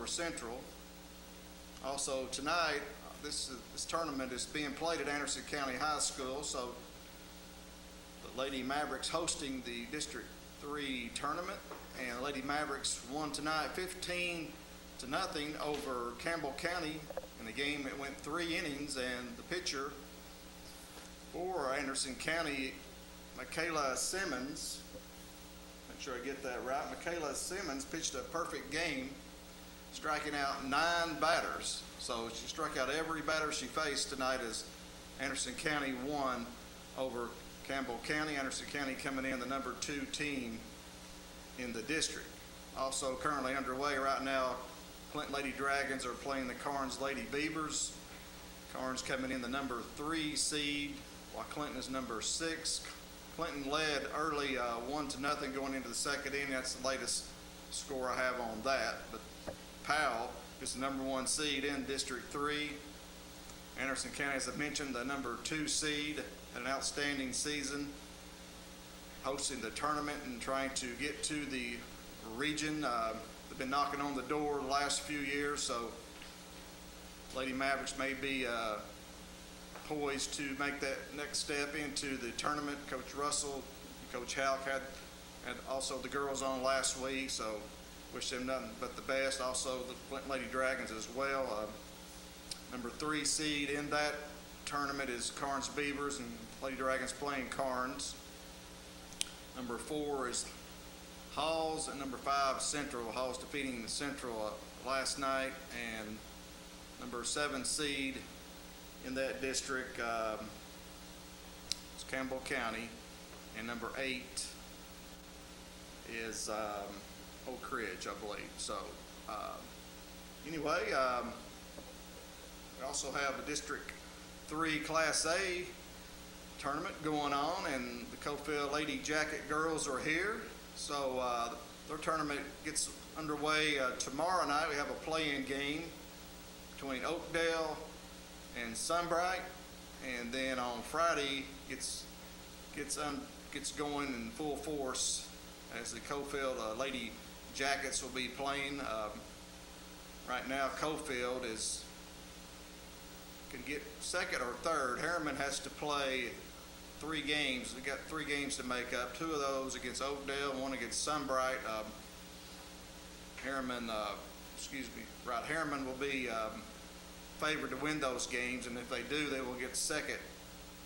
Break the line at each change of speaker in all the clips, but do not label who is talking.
over Central. Also tonight, this tournament is being played at Anderson County High School, so the Lady Mavericks hosting the District 3 tournament, and Lady Mavericks won tonight 15-0 over Campbell County in the game. It went 3 innings, and the pitcher for Anderson County, Michaela Simmons, make sure I get that right, Michaela Simmons pitched a perfect game, striking out 9 batters. So she struck out every batter she faced tonight as Anderson County won over Campbell County. Anderson County coming in the number 2 team in the district. Also currently underway right now, Clinton Lady Dragons are playing the Carnes Lady Beavers. Carnes coming in the number 3 seed, while Clinton is number 6. Clinton led early 1-0 going into the second inning. That's the latest score I have on that. But Powell is the number 1 seed in District 3. Anderson County, as I mentioned, the number 2 seed, had an outstanding season, hosting the tournament and trying to get to the region. They've been knocking on the door the last few years, so Lady Mavericks may be poised to make that next step into the tournament. Coach Russell, Coach Halk had also the girls on last week, so wish them nothing but the best. Also the Clinton Lady Dragons as well. Number 3 seed in that tournament is Carnes Beavers, and Lady Dragons playing Carnes. Number 4 is Halls, and number 5 Central. Halls defeating the Central last night, and number 7 seed in that district is Campbell County, and number 8 is Oak Ridge, I believe. So anyway, we also have a District 3 Class A tournament going on, and the Cofield Lady Jacket girls are here. So their tournament gets underway tomorrow night. We have a play-in game between Oakdale and Sunbright, and then on Friday gets going in full force as the Cofield Lady Jackets will be playing. Right now, Cofield can get second or third. Harriman has to play 3 games. They got 3 games to make up. 2 of those against Oakdale, 1 against Sunbright. Harriman will be favored to win those games, and if they do, they will get second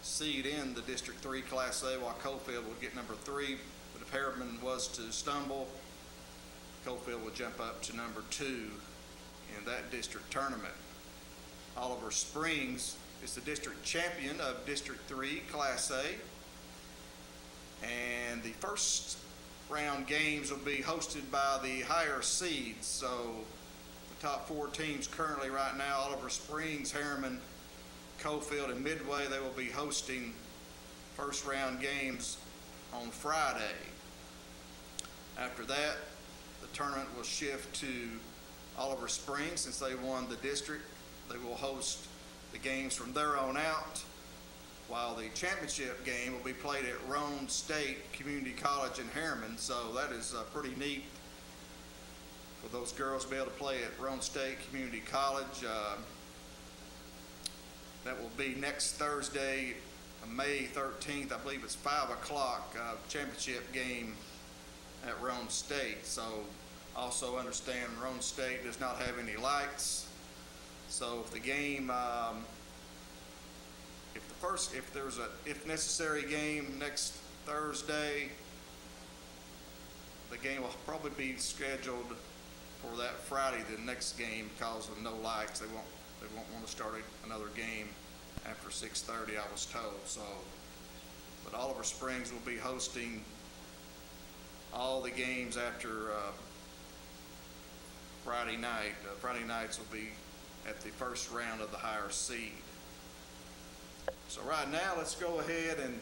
seed in the District 3 Class A, while Cofield will get number 3. But if Harriman was to stumble, Cofield will jump up to number 2 in that district tournament. Oliver Springs is the district champion of District 3 Class A, and the first round games will be hosted by the higher seeds. So the top 4 teams currently right now, Oliver Springs, Harriman, Cofield, and Midway, they will be hosting first round games on Friday. After that, the tournament will shift to Oliver Springs. Since they won the district, they will host the games from there on out, while the championship game will be played at Roane State Community College in Harriman. So that is pretty neat for those girls to be able to play at Roane State Community College. That will be next Thursday, May 13th. I believe it's 5 o'clock, championship game at Roane State. So also understand Roane State does not have any lights. So if the game, if there's a if necessary game next Thursday, the game will probably be scheduled for that Friday, the next game, because of no lights. They won't want to start another game after 6:30, I was told. So, but Oliver Springs will be hosting all the games after Friday night. Friday nights will be at the first round of the higher seed. So right now, let's go ahead and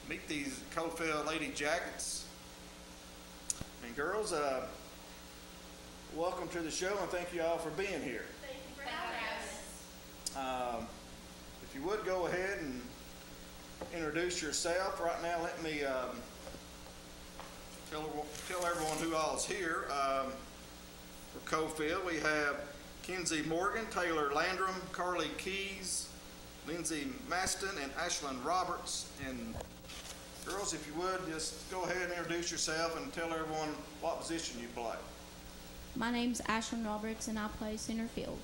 meet these Cofield Lady Jackets. And girls, welcome to the show, and thank you all for being here.
Thank you for having us.
If you would go ahead and introduce yourself. Right now, let me tell everyone who all's here. For Cofield, we have Kenzie Morgan, Taylor Landrum, Carly Keys, Lindsey Maston, and Ashlyn Roberts. And girls, if you would, just go ahead and introduce yourself and tell everyone what position you play.
My name's Ashlyn Roberts, and I play center field.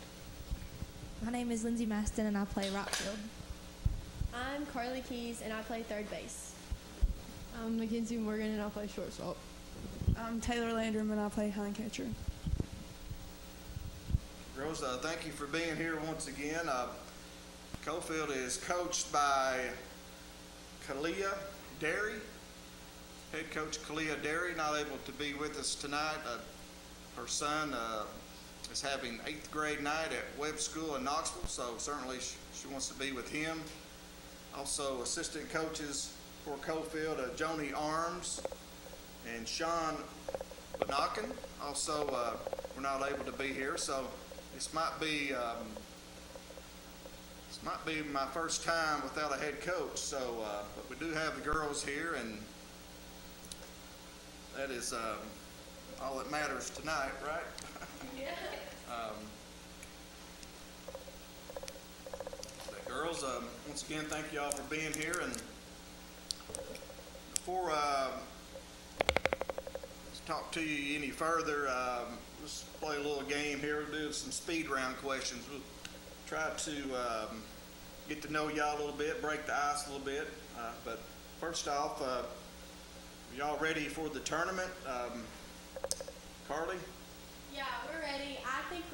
My name is Lindsey Maston, and I play right field.
I'm Carly Keys, and I play third base.
I'm Mackenzie Morgan, and I play shortstop.
I'm Taylor Landrum, and I play hind catcher.
Girls, thank you for being here once again. Cofield is coached by Kalia Derry. Head coach Kalia Derry, not able to be with us tonight. Her son is having 8th grade night at Webb School in Knoxville, so certainly she wants to be with him. Also, assistant coaches for Cofield, Joni Arms and Sean Banakin. Also, we're not able to be here, so this might be my first time without a head coach. So, but we do have the girls here, and that is all that matters tonight, right?
Yeah.
Girls, once again, thank you all for being here. And before I talk to you any further, let's play a little game here. We'll do some speed round questions. We'll try to get to know y'all a little bit, break the ice a little bit. But first off, are y'all ready for the tournament? Carly?
Yeah, we're ready. I think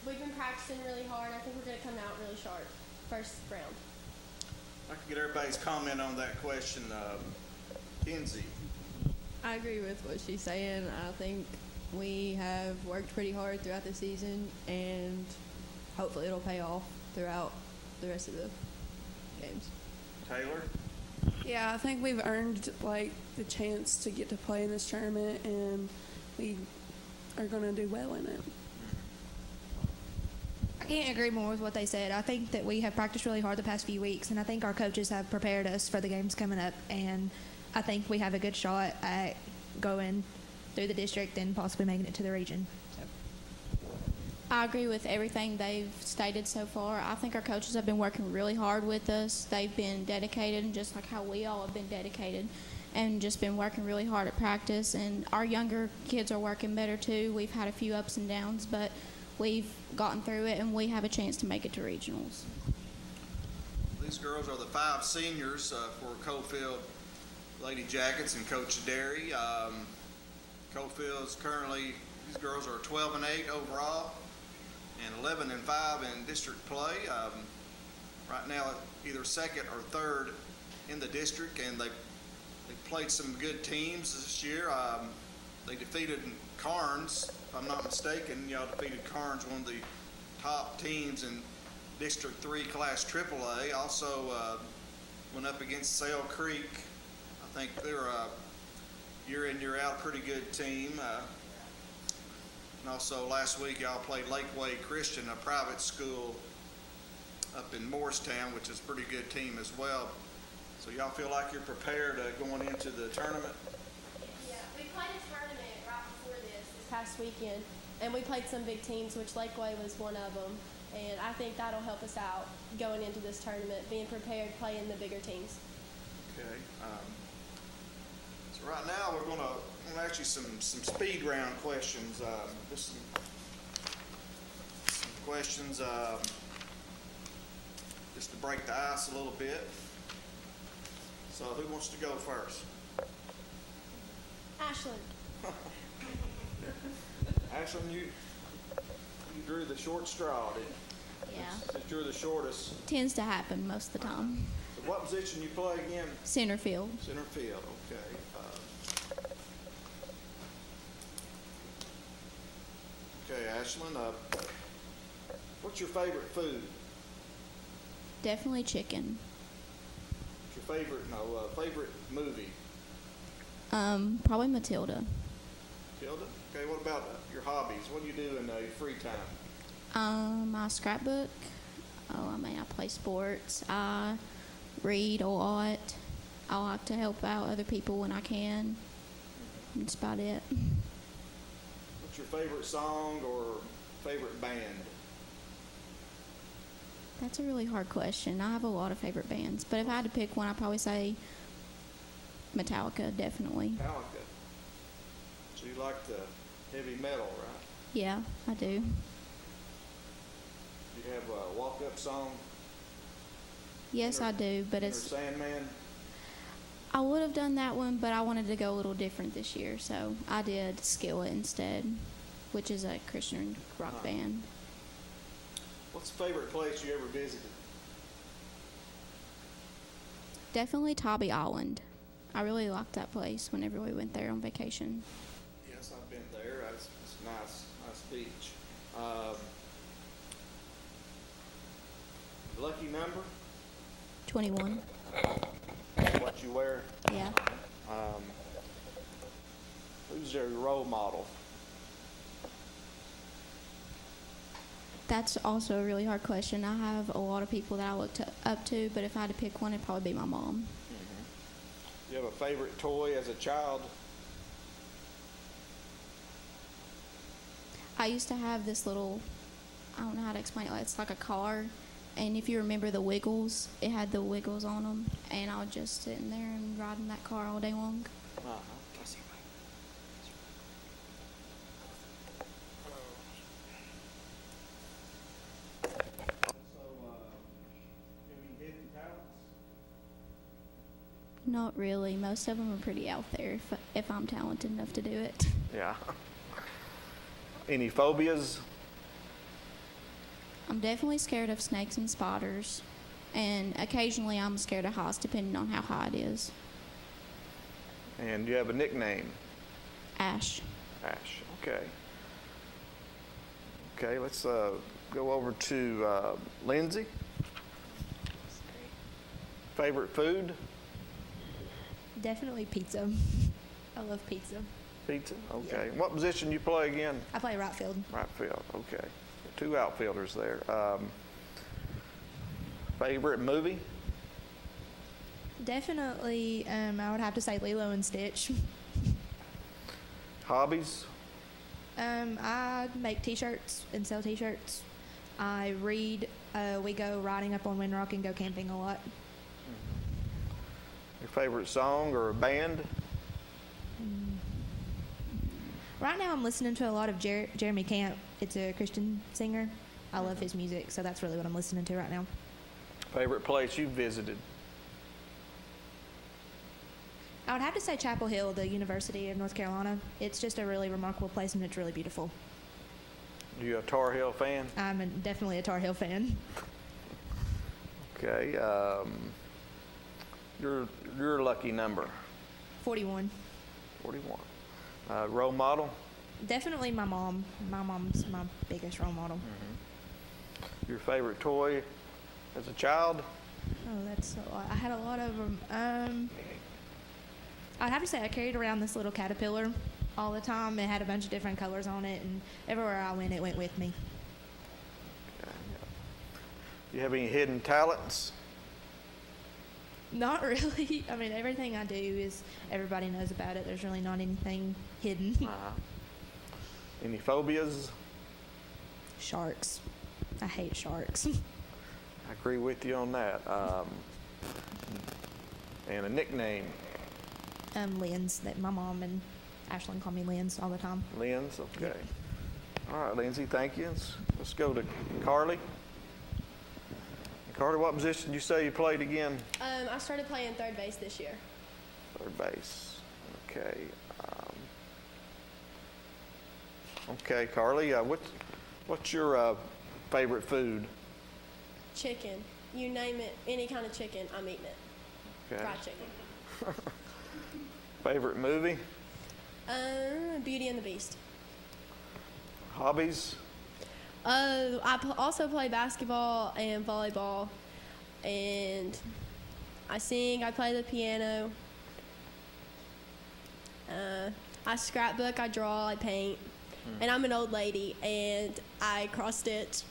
we've been practicing really hard. I think we're going to come out really sharp first round.
I could get everybody's comment on that question. Kenzie?
I agree with what she's saying. I think we have worked pretty hard throughout the season, and hopefully it'll pay off throughout the rest of the games.
Taylor?
Yeah, I think we've earned the chance to get to play in this tournament, and we are going to do well in it.
I can't agree more with what they said. I think that we have practiced really hard the past few weeks, and I think our coaches have prepared us for the games coming up, and I think we have a good shot at going through the district and possibly making it to the region.
I agree with everything they've stated so far. I think our coaches have been working really hard with us. They've been dedicated, and just like how we all have been dedicated, and just been working really hard at practice. And our younger kids are working better too. We've had a few ups and downs, but we've gotten through it, and we have a chance to make it to regionals.
These girls are the 5 seniors for Cofield Lady Jackets and Coach Derry. Cofield is currently, these girls are 12-8 overall and 11-5 in district play. Right now, either second or third in the district, and they played some good teams this year. They defeated Carnes, if I'm not mistaken. Y'all defeated Carnes, one of the top teams in District 3 Class AAA. Also went up against Sail Creek. I think they're a year in, year out pretty good team. And also last week y'all played Lakeway Christian, a private school up in Morristown, which is a pretty good team as well. So y'all feel like you're prepared going into the tournament?
Yeah, we played a tournament right before this past weekend, and we played some big teams, which Lakeway was one of them. And I think that'll help us out going into this tournament, being prepared, playing the bigger teams.
Okay. So right now we're going to ask you some speed round questions. Just some questions just to break the ice a little bit. So who wants to go first?
Ashlyn.
Ashlyn, you drew the short straw, didn't you?
Yeah.
Since you're the shortest.
Tends to happen most of the time.
So what position you play again?
Center field.
Center field, okay. Okay, Ashlyn, what's your favorite food?
Definitely chicken.
What's your favorite movie?
Probably Matilda.
Tilda? Okay, what about your hobbies? What do you do in your free time?
I scrapbook. I play sports. I read a lot. I like to help out other people when I can. That's about it.
What's your favorite song or favorite band?
That's a really hard question. I have a lot of favorite bands, but if I had to pick one, I'd probably say Metallica, definitely.
Metallica. So you like the heavy metal, right?
Yeah, I do.
Do you have a walk-up song?
Yes, I do, but
Inner
it's.
Sandman?
I would have done that one, but I wanted to go a little different this year, so I did Skillet instead, which is a Christian rock band.
What's the favorite place you ever visited?
Definitely Tobby Island. I really liked that place whenever we went there on vacation.
Yes, I've been there. It's a nice beach. Lucky number?
21.
What you wear?
Yeah.
Who's your role model?
That's also a really hard question. I have a lot of people that I look up to, but if I had to pick one, it'd probably be my mom.
Do you have a favorite toy as a child?
I used to have this little, I don't know how to explain it. It's like a car, and if you remember the Wiggles, it had the Wiggles on them, and I would just sit in there and ride in that car all day long.
Uh-huh.
Not really. Most of them are pretty out there if I'm talented enough to do it.
Yeah. Any phobias?
I'm definitely scared of snakes and spiders, and occasionally I'm scared of heights depending on how high it is.
And do you have a nickname?
Ash.
Ash. Okay. Okay, let's go over to Lindsey. Favorite food?
Definitely pizza. I love pizza.
Pizza? Okay. What position you play again?
I play right field.
Right field. Okay. Two outfielders there. Favorite movie?
Definitely, I would have to say Lilo and Stitch.
Hobbies?
I make T-shirts and sell T-shirts. I read. We go riding up on Windrock and go camping a lot.
Your favorite song or a band?
Right now I'm listening to a lot of Jeremy Camp. It's a Christian singer. I love his music, so that's really what I'm listening to right now.
Favorite place you've visited?
I would have to say Chapel Hill, the University of North Carolina. It's just a really remarkable place, and it's really beautiful.
Are you a Tar Heel fan?
I'm definitely a Tar Heel fan.
Okay. Your lucky number?
41.
41. Role model?
Definitely my mom. My mom's my biggest role model.
Your favorite toy as a child?
Oh, that's a lot. I had a lot of them. I'd have to say I carried around this little caterpillar all the time. It had a bunch of different colors on it, and everywhere I went, it went with me.
Okay. Do you have any hidden talents?
Not really. I mean, everything I do is everybody knows about it. There's really not anything hidden.
Any phobias?
Sharks. I hate sharks.
I agree with you on that. And a nickname?
Lens. That my mom and Ashlyn call me Lens all the time.
Lens, okay. All right, Lindsey, thank you. Let's go to Carly. Carter, what position did you say you played again?
I started playing third base this year.
Third base. Okay. Okay, Carly, what's your favorite food?
Chicken. You name it, any kind of chicken, I'm eating it.
Okay.
Fried chicken.
Favorite movie?
Beauty and the Beast.
Hobbies?
I also play basketball and volleyball, and I sing, I play the piano, I scrapbook, I draw, I paint, and I'm an old lady, and I cross stitch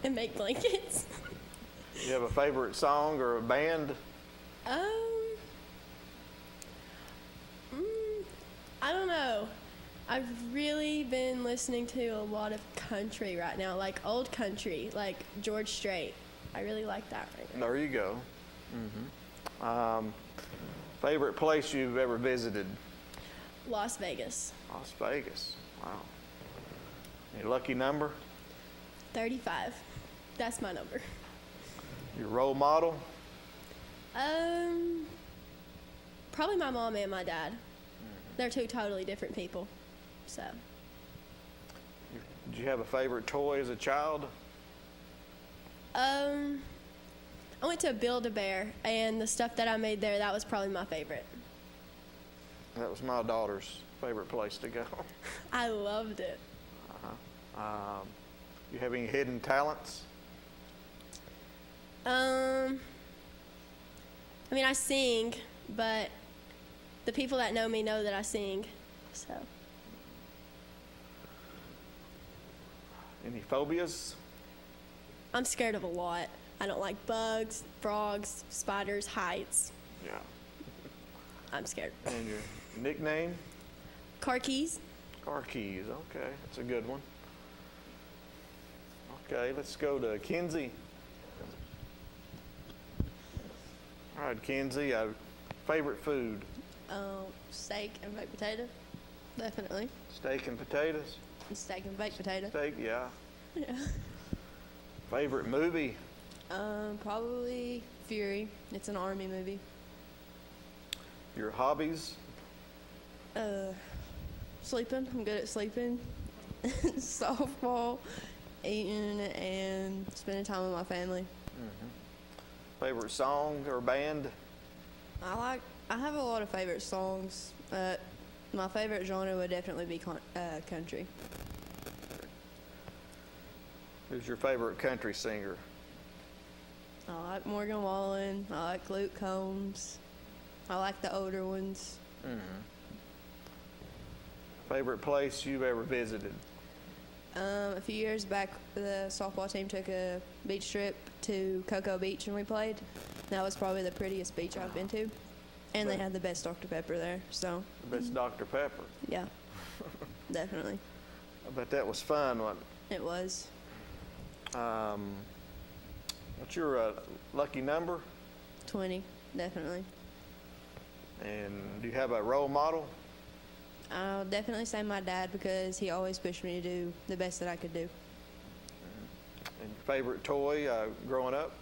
and make blankets.
You have a favorite song or a
I don't know. I've really been listening to a lot of country right now, like old country, like George Strait. I really like that right now.
There you go. Favorite place you've ever visited?
Las Vegas.
Las Vegas. Wow. Your lucky number?
35. That's my number.
Your role model?
Probably my mom and my dad. They're two totally different people. So.
Did you have a favorite toy as a child?
I went to Build-A-Bear, and the stuff that I made there, that was probably my favorite.
That was my daughter's favorite place to go.
I loved it.
You have any hidden talents?
I mean, I sing, but the people that know me know that I sing, so.
Any phobias?
I'm scared of a lot. I don't like bugs, frogs, spiders, heights.
Yeah.
I'm scared.
And your nickname?
Car keys?
Car keys. Okay, that's a good one. Okay, let's go to Kenzie. All right, Kenzie, favorite food?
Steak and baked potato, definitely.
Steak and potatoes?
Steak and baked potato.
Steak, yeah.
Yeah.
Favorite movie?
Probably Fury. It's an army movie.
Your hobbies?
Sleeping. I'm good at sleeping. Softball, eating, and spending time with my family.
Favorite song or band?
I have a lot of favorite songs. My favorite genre would definitely be country.
Who's your favorite country singer?
I like Morgan Wallen. I like Luke Combs. I like the older ones.
Favorite place you've ever visited?
A few years back, the softball team took a beach trip to Cocoa Beach and we played. That was probably the prettiest beach I've been to. And they had the best Dr. Pepper there, so.
The best Dr. Pepper.
Yeah, definitely.
I bet that was fun, wasn't
It was.
it? What's your lucky number?
20, definitely.
And do you have a role model?
I'll definitely say my dad because he always pushed me to do the best that I could do.
And your favorite toy growing up?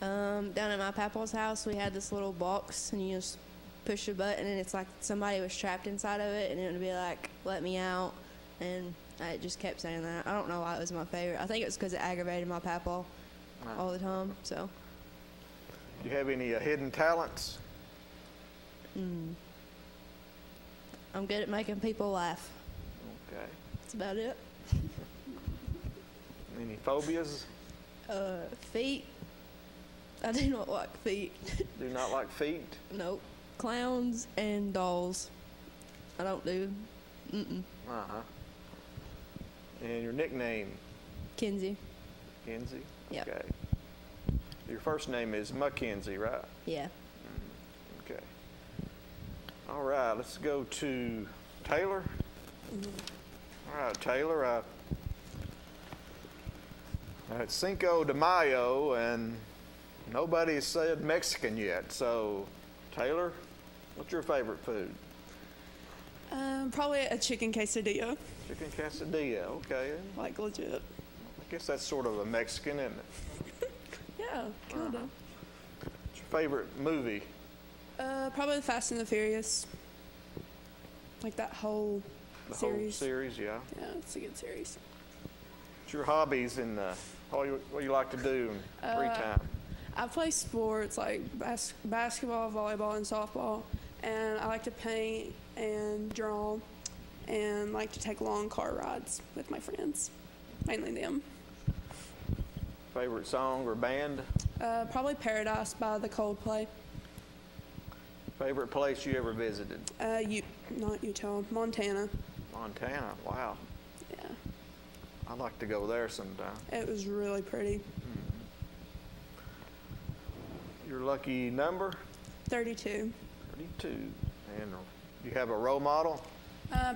Down at my papa's house, we had this little box, and you just push a button, and it's like somebody was trapped inside of it, and it would be like, let me out, and I just kept saying that. I don't know why it was my favorite. I think it was because it aggravated my papa all the time, so.
Do you have any hidden talents?
I'm good at making people laugh.
Okay.
That's about it.
Any phobias?
Feet. I do not like feet.
Do not like feet?
Nope. Clowns and dolls. I don't do.
Uh-huh. And your nickname?
Kenzie.
Kenzie?
Yep.
Okay. Your first name is Mackenzie, right?
Yeah.
Okay. All right, let's go to Taylor. All right, Taylor. It's Cinco de Mayo, and nobody said Mexican yet. So, Taylor, what's your favorite food?
Probably a chicken quesadilla,
Chicken quesadilla. Okay.
like legit.
I guess that's sort of a Mexican, isn't it?
Yeah, kind of.
What's your favorite movie?
Probably Fast and the Furious. Like that whole
The
series.
whole series, yeah.
Yeah, it's a good series.
What's your hobbies and what you like to do in free time?
I play sports like basketball, volleyball, and softball, and I like to paint and draw, and like to take long car rides with my friends, mainly them.
Favorite song or band?
Probably Paradise by the Coldplay.
Favorite place you ever visited?
Not Utah, Montana.
Montana. Wow.
Yeah,
I'd like to go there sometime.
it was really pretty.
Your lucky number?
32.
32. And you have a role model?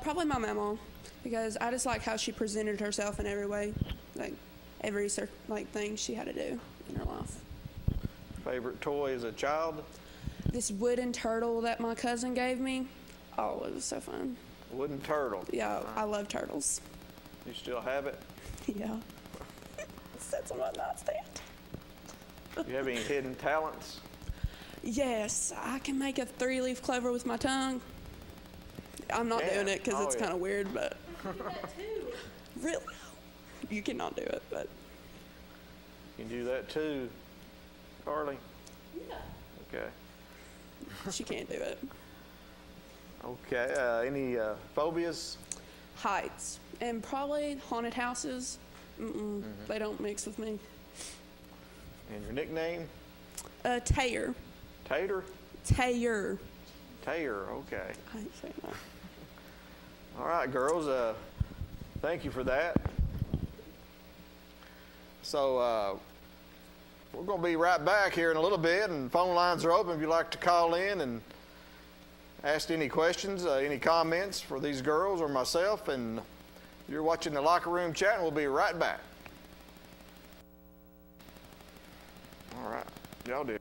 Probably my mama, because I just like how she presented herself in every way, like every thing she had to do in her life.
Favorite toy as a child?
This wooden turtle that my cousin gave me. Oh, it was so fun.
Wooden turtle.
Yeah, I love turtles.
You still have it?
Yeah. It sits on my nightstand.
Do you have any hidden talents?
Yes, I can make a 3-leaf clover with my tongue. I'm not doing it because it's kind of weird, but.
You do that too.
Really? You cannot do it, but.
You can do that too, Carly?
Yeah.
Okay.
She can't do it.
Okay. Any phobias?
Heights. And probably haunted houses. They don't mix with me.
And your nickname?
Tayer.
Tater?
Tayer.
Tayer, okay.
I ain't saying that.
All right, girls, thank you for that. So we're going to be right back here in a little bit, and phone lines are open if you'd like to call in and ask any questions, any comments for these girls or myself. And you're watching the Locker Room Chat, and we'll be right back. All right, y'all do.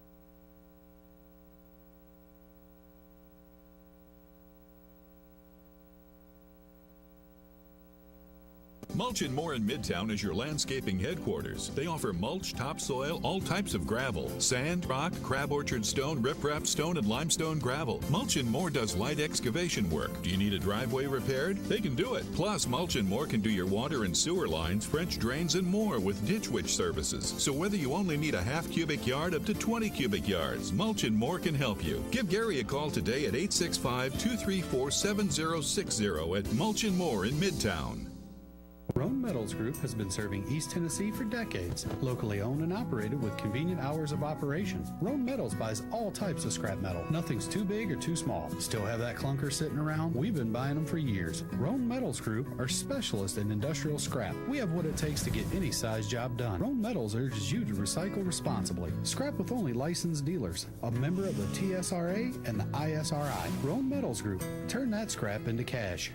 Mulch & More in Midtown is your landscaping headquarters. They offer mulch, topsoil, all types of gravel, sand, rock, crab orchard stone, riprap stone, and limestone gravel. Mulch & More does light excavation work. Do you need a driveway repaired? They can do it. Plus, Mulch & More can do your water and sewer lines, French drains, and more with Ditch Witch services. So whether you only need a half cubic yard up to 20 cubic yards, Mulch & More can help you. Give Gary a call today at 865-234-7060 at Mulch & More in Midtown.
Roan Metals Group has been serving East Tennessee for decades. Locally owned and operated with convenient hours of operation. Roan Metals buys all types of scrap metal. Nothing's too big or too small. Still have that clunker sitting around? We've been buying them for years. Roan Metals Group are specialists in industrial scrap. We have what it takes to get any size job done. Roan Metals urges you to recycle responsibly. Scrap with only licensed dealers. A member of the TSRA and the ISRI. Roan Metals Group. Turn that scrap into cash.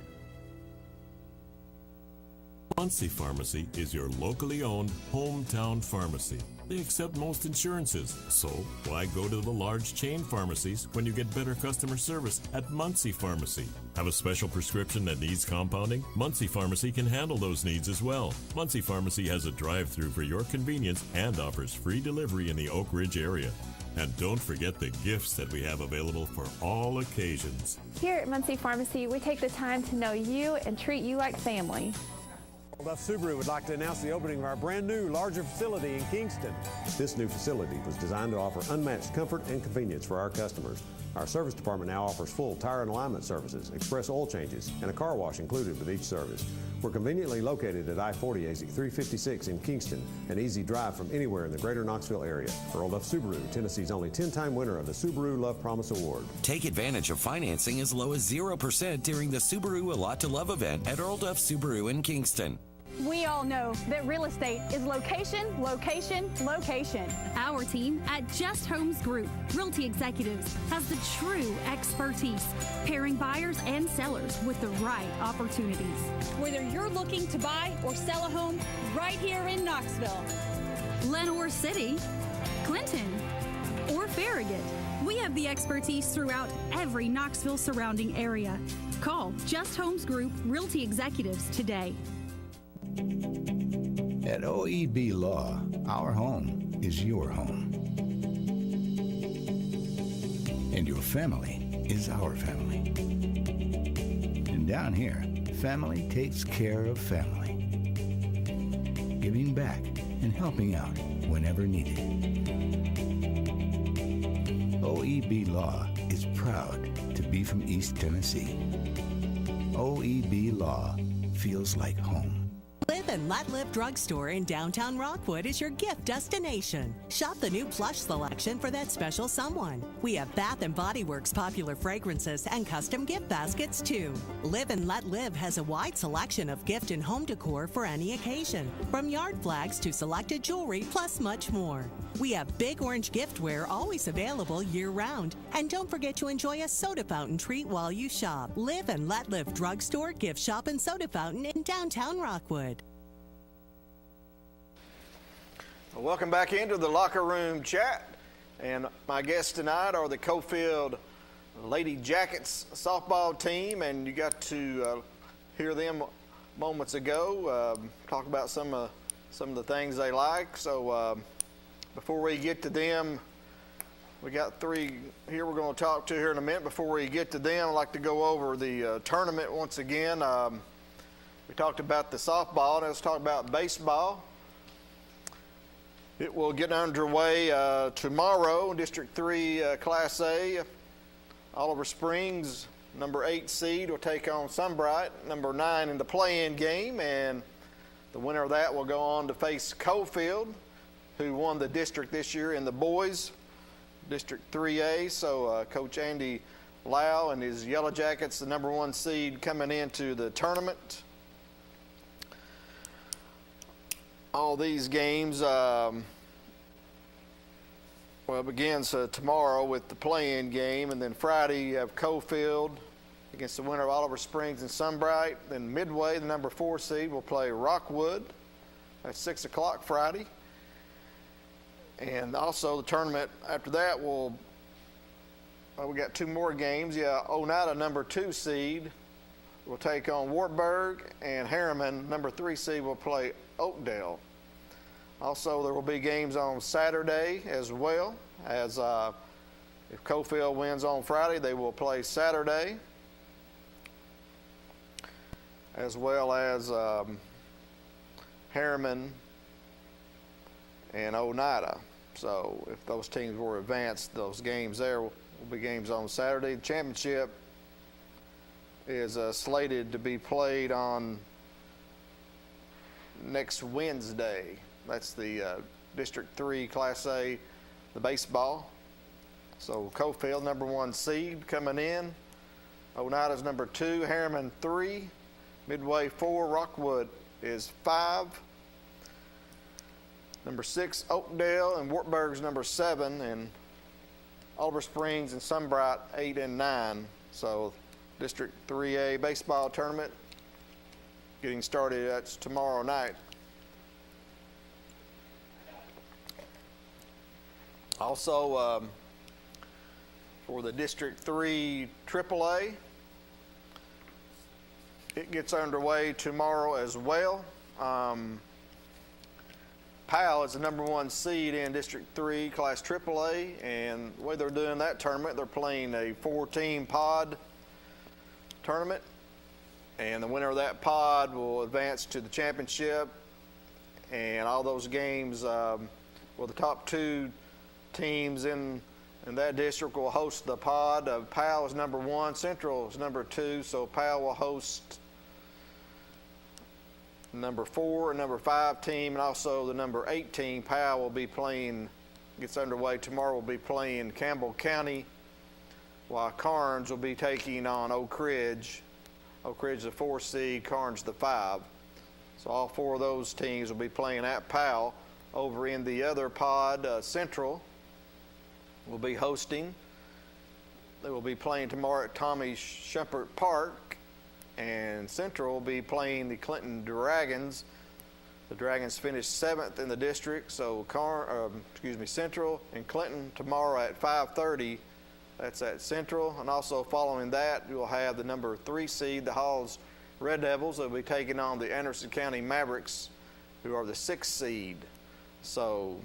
Muncie Pharmacy is your locally owned hometown pharmacy. They accept most insurances, so why go to the large chain pharmacies when you get better customer service at Muncie Pharmacy? Have a special prescription that needs compounding? Muncie Pharmacy can handle those needs as well. Muncie Pharmacy has a drive-thru for your convenience and offers free delivery in the Oak Ridge area. And don't forget the gifts that we have available for all occasions.
Here at Muncie Pharmacy, we take the time to know you and treat you like family.
Duff Subaru would like to announce the opening of our brand new, larger facility in Kingston. This new facility was designed to offer unmatched comfort and convenience for our customers. Our service department now offers full tire and alignment services, express oil changes, and a car wash included with each service. We're conveniently located at I-40 exit 356 in Kingston, an easy drive from anywhere in the greater Knoxville area. Earl Duff Subaru, Tennessee's only 10-time winner of the Subaru Love Promise Award.
Take advantage of financing as low as 0% during the Subaru A Lot to Love event at Earl Duff Subaru in Kingston.
We all know that real estate is location, location, location.
Our team at Just Homes Group Realty Executives has the true expertise, pairing buyers and sellers with the right opportunities.
Whether you're looking to buy or sell a home right here in Knoxville,
Lenoir City, Clinton, or Farragut, we have the expertise throughout every Knoxville surrounding area. Call Just Homes Group Realty Executives today.
At OEB Law, our home is your home. And your family is our family. And down here, family takes care of family. Giving back and helping out whenever needed. OEB Law is proud to be from East Tennessee. OEB Law feels like home.
Live and Let Live Drugstore in downtown Rockwood is your gift destination. Shop the new plush selection for that special someone. We have Bath & Body Works popular fragrances and custom gift baskets too. Live and Let Live has a wide selection of gift and home decor for any occasion, from yard flags to selected jewelry, plus much more. We have Big Orange giftware always available year-round. And don't forget to enjoy a soda fountain treat while you shop. Live and Let Live Drugstore, Gift Shop, and Soda Fountain in downtown Rockwood.
Welcome back into the locker room chat. And my guests tonight are the Cofield Lady Jackets softball team. And you got to hear them moments ago talk about some of the things they like. So before we get to them, we got three here we're going to talk to here in a minute. Before we get to them, I'd like to go over the tournament once again. We talked about the softball, and let's talk about baseball. It will get underway tomorrow, District 3 Class A. Oliver Springs, number 8 seed, will take on Sunbright, number 9 in the play-in game, and the winner of that will go on to face Cofield, who won the district this year in the boys, District 3A. So Coach Andy Lau and his Yellow Jackets, the number 1 seed, coming into the tournament. All these games, begins tomorrow with the play-in game, and then Friday you have Cofield against the winner of Oliver Springs and Sunbright. Then Midway, the number 4 seed, will play Rockwood at 6 o'clock Friday. And also the tournament after that we got 2 more games. Oneida, number 2 seed, will take on Wartburg, and Harriman, number 3 seed, will play Oakdale. Also, there will be games on Saturday as well, as if Cofield wins on Friday, they will play Saturday, as well as Harriman and Oneida. So if those teams were advanced, those games there will be games on Saturday. The championship is slated to be played on next Wednesday. That's the District 3 Class A, the baseball. So Cofield, number 1 seed, coming in. Oneida's number 2, Harriman 3, Midway 4, Rockwood is 5. Number 6, Oakdale, and Wartburg's number 7, and Oliver Springs and Sunbright 8 and 9. So District 3A baseball tournament getting started. That's tomorrow night. Also, for the District 3 AAA, it gets underway tomorrow as well. Powell is the number 1 seed in District 3 Class AAA, and the way they're doing that tournament, they're playing a 4-team pod tournament, and the winner of that pod will advance to the championship. And all those games, the top 2 teams in that district will host the pod. Powell is number 1, Central is number 2, so Powell will host number 4 and number 5 team, and also the number 8 team. Powell will be playing, gets underway tomorrow, will be playing Campbell County, while Carnes will be taking on Oak Ridge. Oak Ridge the 4 seed, Carnes the 5. So all 4 of those teams will be playing at Powell. Over in the other pod, Central will be hosting. They will be playing tomorrow at Tommy Shumpert Park, and Central will be playing the Clinton Dragons. The Dragons finished 7th in the district, so Central and Clinton tomorrow at 5:30. That's at Central. And also following that, you'll have the number 3 seed, the Halls Red Devils. They'll be taking on the Anderson County Mavericks, who are the 6th seed. So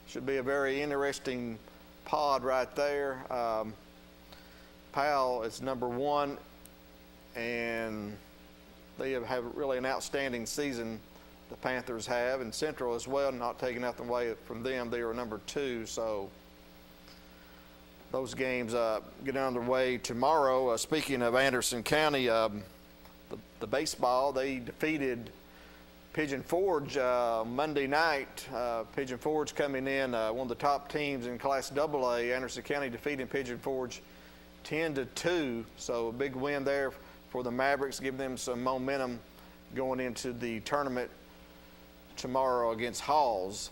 should be a very interesting pod right there. Powell is number 1, and they have really an outstanding season, the Panthers have, and Central as well, not taking nothing away from them. They are number 2, so those games get underway tomorrow. Speaking of Anderson County, the baseball, they defeated Pigeon Forge Monday night. Pigeon Forge coming in one of the top teams in Class AA. Anderson County defeating Pigeon Forge 10-2. So a big win there for the Mavericks, giving them some momentum going into the tournament tomorrow against Halls.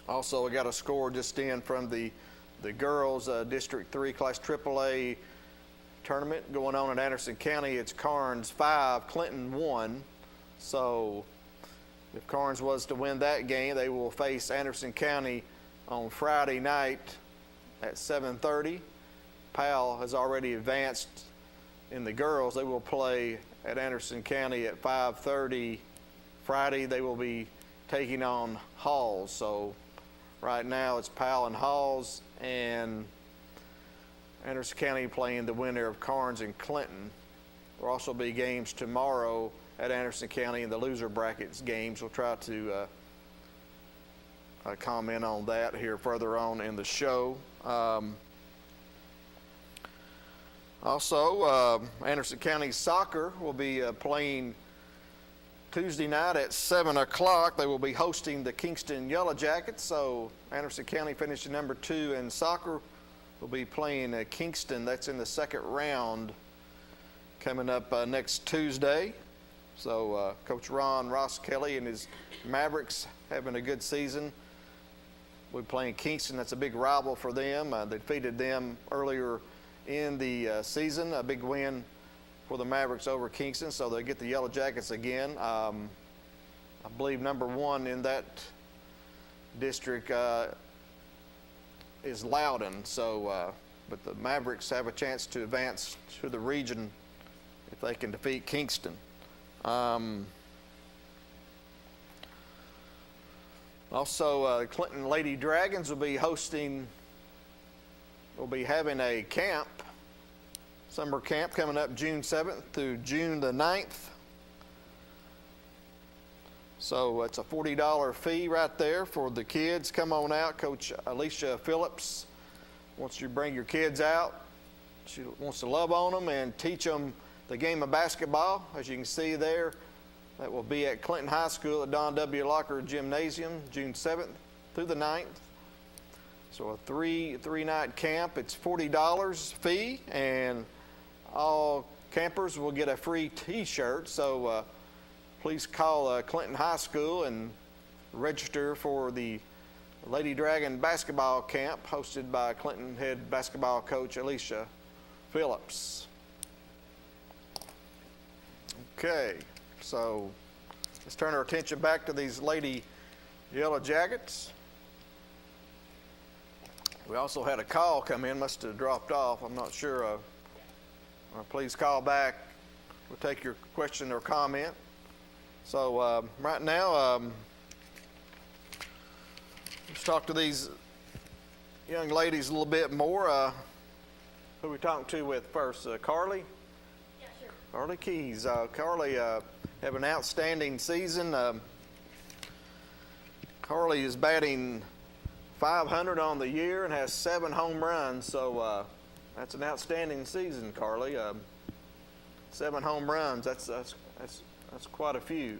Also, I got a score just in from the girls District 3 Class AAA tournament going on in Anderson County. It's Carnes 5, Clinton 1. So if Carnes was to win that game, they will face Anderson County on Friday night at 7:30. Powell has already advanced in the girls. They will play at Anderson County at 5:30. Friday they will be taking on Halls. So right now it's Powell and Halls, and Anderson County playing the winner of Carnes and Clinton. There will also be games tomorrow at Anderson County in the loser brackets games. We'll try to comment on that here further on in the show. Also, Anderson County soccer will be playing Tuesday night at 7 o'clock. They will be hosting the Kingston Yellow Jackets. So Anderson County finishing number 2 in soccer will be playing Kingston. That's in the second round coming up next Tuesday. So Coach Ron Ross Kelly and his Mavericks having a good season. We're playing Kingston. That's a big rival for them. They defeated them earlier in the season. A big win for the Mavericks over Kingston, so they get the Yellow Jackets again. I believe number 1 in that district is Loudon. So, but the Mavericks have a chance to advance to the region if they can defeat Kingston. Also, Clinton Lady Dragons will be having a camp, summer camp coming up June 7th through June the 9th. So it's a $40 fee right there for the kids. Come on out. Coach Alicia Phillips wants you to bring your kids out. She wants to love on them and teach them the game of basketball. As you can see there, that will be at Clinton High School at Don W. Locker Gymnasium, June 7th through the 9th. So a three-night camp. It's $40 fee, and all campers will get a free T-shirt. So please call Clinton High School and register for the Lady Dragon basketball camp hosted by Clinton head basketball coach Alicia Phillips. Okay, so let's turn our attention back to these Lady Yellow Jackets. We also had a call come in, must have dropped off, I'm not sure. Please call back. We'll take your question or comment. So right now, let's talk to these young ladies a little bit more. Who are we talking to with first? Carly?
Yeah, sure.
Carly Keys. Carly have an outstanding season. Carly is batting .500 on the year and has 7 home runs. So that's an outstanding season, Carly. 7 home runs. That's quite a few.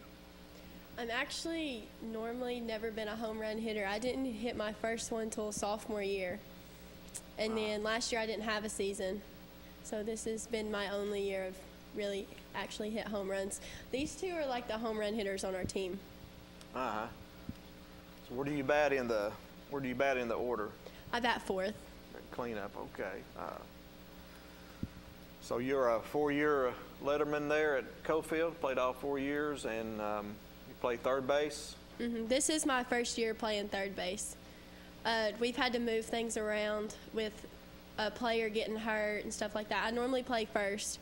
I'm actually normally never been a home run hitter. I didn't hit my first one till sophomore year. And then last year I didn't have a season. So this has been my only year of really actually hit home runs. These two are like the home run hitters on our team.
Uh-huh. So where do you bat in the order?
I bat 4th.
Cleanup, okay. So you're a 4-year letterman there at Cofield, played all 4 years, and you play third base?
Mm-hmm. This is my first year playing third base. We've had to move things around with a player getting hurt and stuff like that. I normally play first,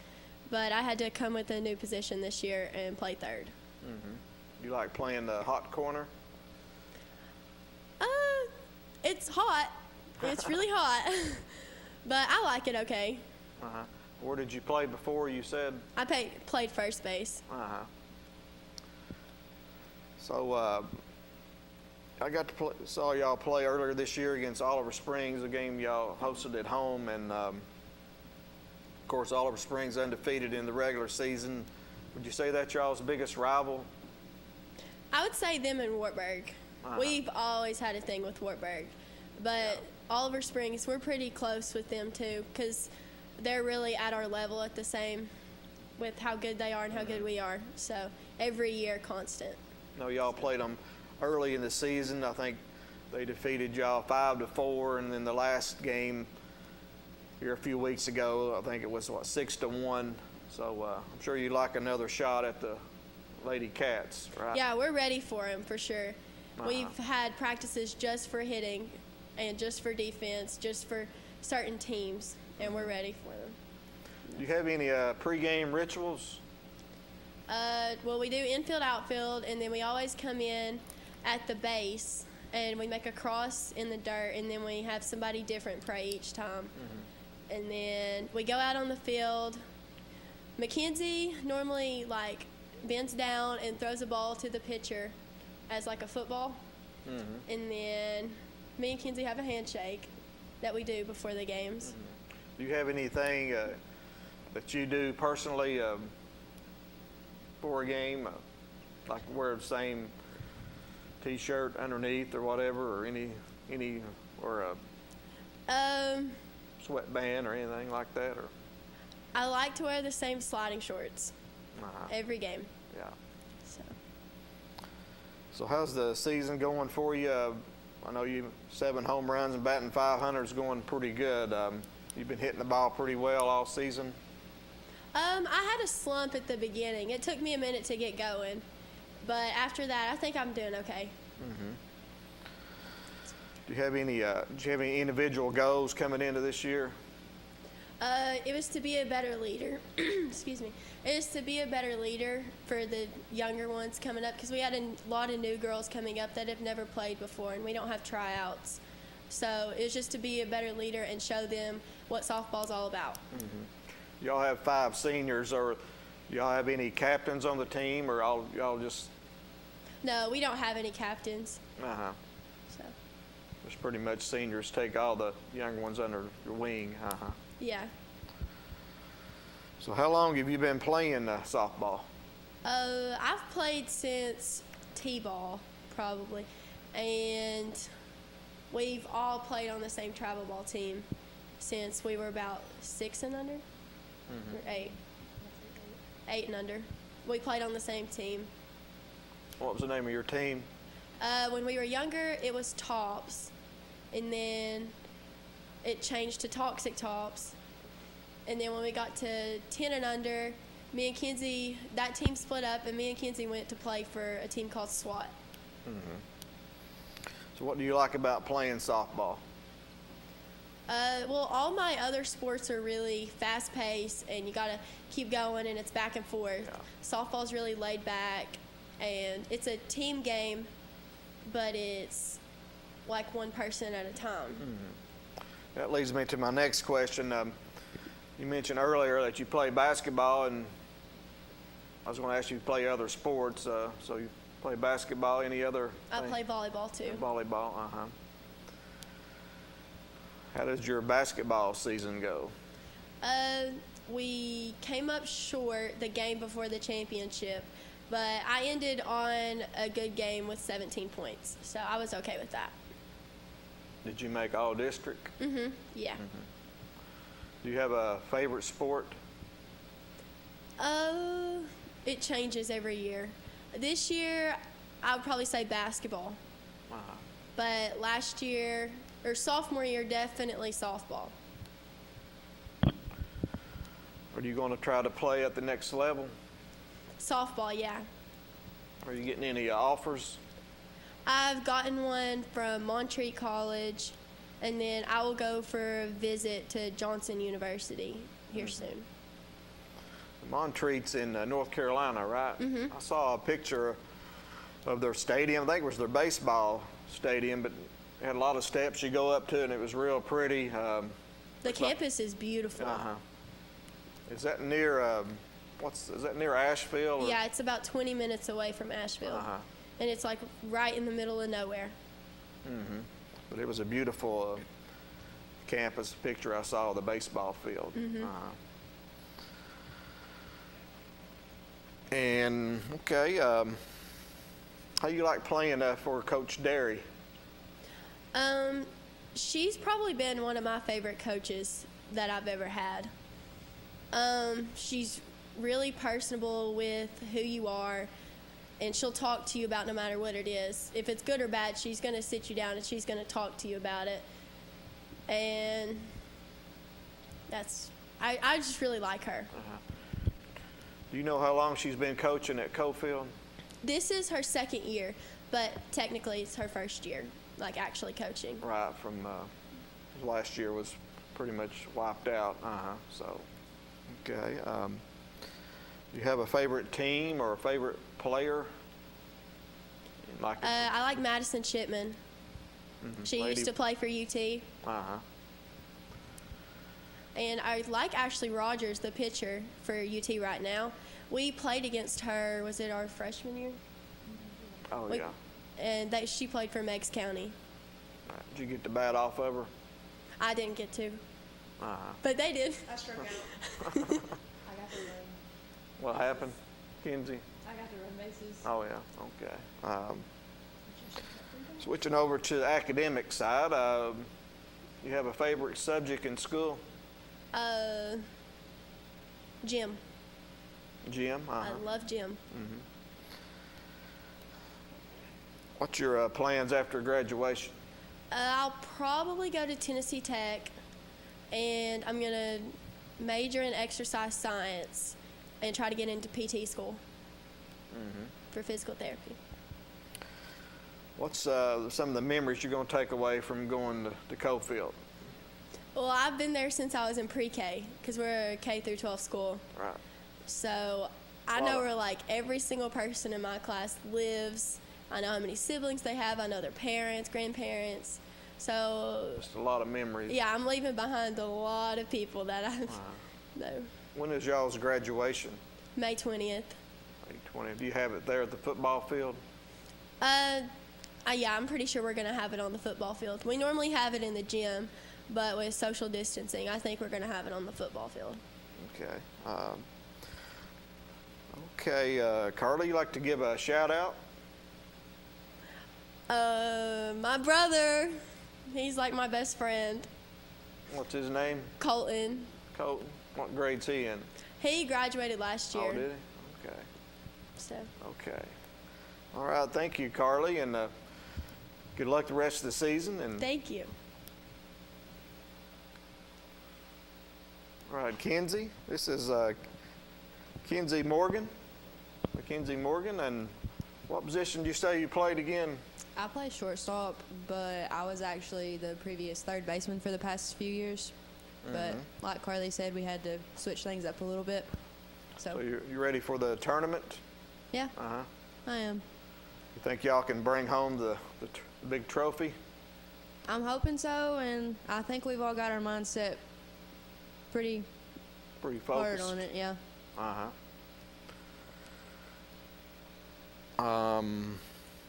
but I had to come with a new position this year and play third.
Mm-hmm. You like playing the hot corner?
It's hot. It's really hot, but I like it okay.
Uh-huh. Where did you play before, you said?
I played first base.
Uh-huh. So I got to saw y'all play earlier this year against Oliver Springs, a game y'all hosted at home, and of course Oliver Springs undefeated in the regular season. Would you say that's y'all's biggest rival
I would say them in Wartburg. We've always had a thing with Wartburg. But Oliver Springs, we're pretty close with them too, because they're really at our level at the same with how good they are and how good we are. So every year, constant.
I know y'all played them early in the season. I think they defeated y'all 5-4, and then the last game here a few weeks ago, I think it was 6-1. So I'm sure you'd like another shot at the Lady Cats, right?
Yeah, we're ready for them for sure. We've had practices just for hitting and just for defense, just for certain teams, and we're ready for them.
Do you have any pregame rituals?
Well, we do infield, outfield, and then we always come in at the base, and we make a cross in the dirt, and then we have somebody different pray each time. And then we go out on the field. Mackenzie normally bends down and throws a ball to the pitcher as like a football. And then me and Kenzie have a handshake that we do before the games.
Do you have anything that you do personally for a game, like wear the same T-shirt underneath or whatever, or any or a sweatband or anything like that? Or
I like to wear the same sliding shorts every game.
Yeah.
So
how's the season going for you? I know you 7 home runs and batting .500 is going pretty good. You've been hitting the ball pretty well all season.
I had a slump at the beginning. It took me a minute to get going, but after that, I think I'm doing okay.
Do you have any individual goals coming into this year?
It was to be a better leader. Excuse me. It was to be a better leader for the younger ones coming up, because we had a lot of new girls coming up that have never played before, and we don't have tryouts. So it was just to be a better leader and show them what softball's all about.
Y'all have 5 seniors, or y'all have any captains on the team, or y'all just?
No, we don't have any captains. So.
Just pretty much seniors take all the younger ones under your wing.
Yeah.
So how long have you been playing softball?
I've played since T-ball, probably, and we've all played on the same travel ball team since we were about 6 and under, or 8 and under. We played on the same team.
What was the name of your team?
When we were younger, it was Tops, and then it changed to Toxic Tops. And then when we got to 10 and under, me and Kenzie, that team split up, and me and Kenzie went to play for a team called SWAT.
So what do you like about playing softball?
Well, all my other sports are really fast-paced, and you got to keep going, and it's back and forth. Softball's really laid back, and it's a team game, but it's like one person at a time.
That leads me to my next question. You mentioned earlier that you play basketball, and I was going to ask you to play other sports. So you play basketball, any other?
I play volleyball too.
Volleyball, How does your basketball season go?
We came up short the game before the championship, but I ended on a good game with 17 points, so I was okay with that.
Did you make all district?
Yeah.
Do you have a favorite sport?
It changes every year. This year, I would probably say basketball. But last year, or sophomore year, definitely softball.
Are you going to try to play at the next level?
Softball, yeah.
Are you getting any offers?
I've gotten one from Montreat College, and then I will go for a visit to Johnson University here soon.
Montreat's in North Carolina, right? I saw a picture of their stadium. I think it was their baseball stadium, but it had a lot of steps you go up to, and it was real pretty.
The campus is beautiful.
Is that near, is that near Asheville?
Yeah, it's about 20 minutes away from Asheville. And it's like right in the middle of nowhere.
But it was a beautiful campus picture I saw of the baseball field. And, okay, How you like playing for Coach Derry?
She's probably been one of my favorite coaches that I've ever had. She's really personable with who you are, and she'll talk to you about no matter what it is. If it's good or bad, she's going to sit you down and she's going to talk to you about it. And I just really like her.
Do you know how long she's been coaching at Cofield?
This is her second year, but technically it's her first year, like actually coaching.
Right, from last year was pretty much wiped out. So, okay. Do you have a favorite team or a favorite player?
I like Madison Chipman. She used to play for UT. And I like Ashlyn Roberts, the pitcher for UT right now. We played against her, was it our freshman year?
Oh, yeah.
And she played for Meigs County.
Right. Did you get the bat off of her?
I didn't get to. But they did.
I struck out. I got the run.
What happened, Kenzie?
I got the run bases.
Oh, yeah. Okay. Switching over to the academic side, you have a favorite subject in school?
Gym.
Gym?
I love gym.
What's your plans after graduation?
I'll probably go to Tennessee Tech, and I'm going to major in exercise science and try to get into PT school for physical therapy.
What's some of the memories you're going to take away from going to Cofield?
Well, I've been there since I was in pre-K because we're a K through 12 school.
Right.
So I know where like every single person in my class lives. I know how many siblings they have. I know their parents, grandparents. So
just a lot of memories.
Yeah, I'm leaving behind a lot of people that I know.
When is y'all's graduation?
May 20th.
May 20th. Do you have it there at the football field?
Yeah, I'm pretty sure we're going to have it on the football field. We normally have it in the gym, but with social distancing, I think we're going to have it on the football field.
Okay. Carly, you like to give a shout out?
My brother, he's like my best friend.
What's his name?
Colton.
Colton. What grade's he in?
He graduated last year.
Oh, did he? Okay.
So.
Okay. All right. Thank you, Carly, and good luck the rest of the season. And
thank you.
All right, Kenzie. This is Kenzie Morgan. Kenzie Morgan, and what position did you say you played again?
I play shortstop, but I was actually the previous third baseman for the past few years. But like Carly said, we had to switch things up a little bit. So
you ready for the tournament?
Yeah. I am.
You think y'all can bring home the big trophy?
I'm hoping so, and I think we've all got our mindset pretty
focused
hard on it. Yeah.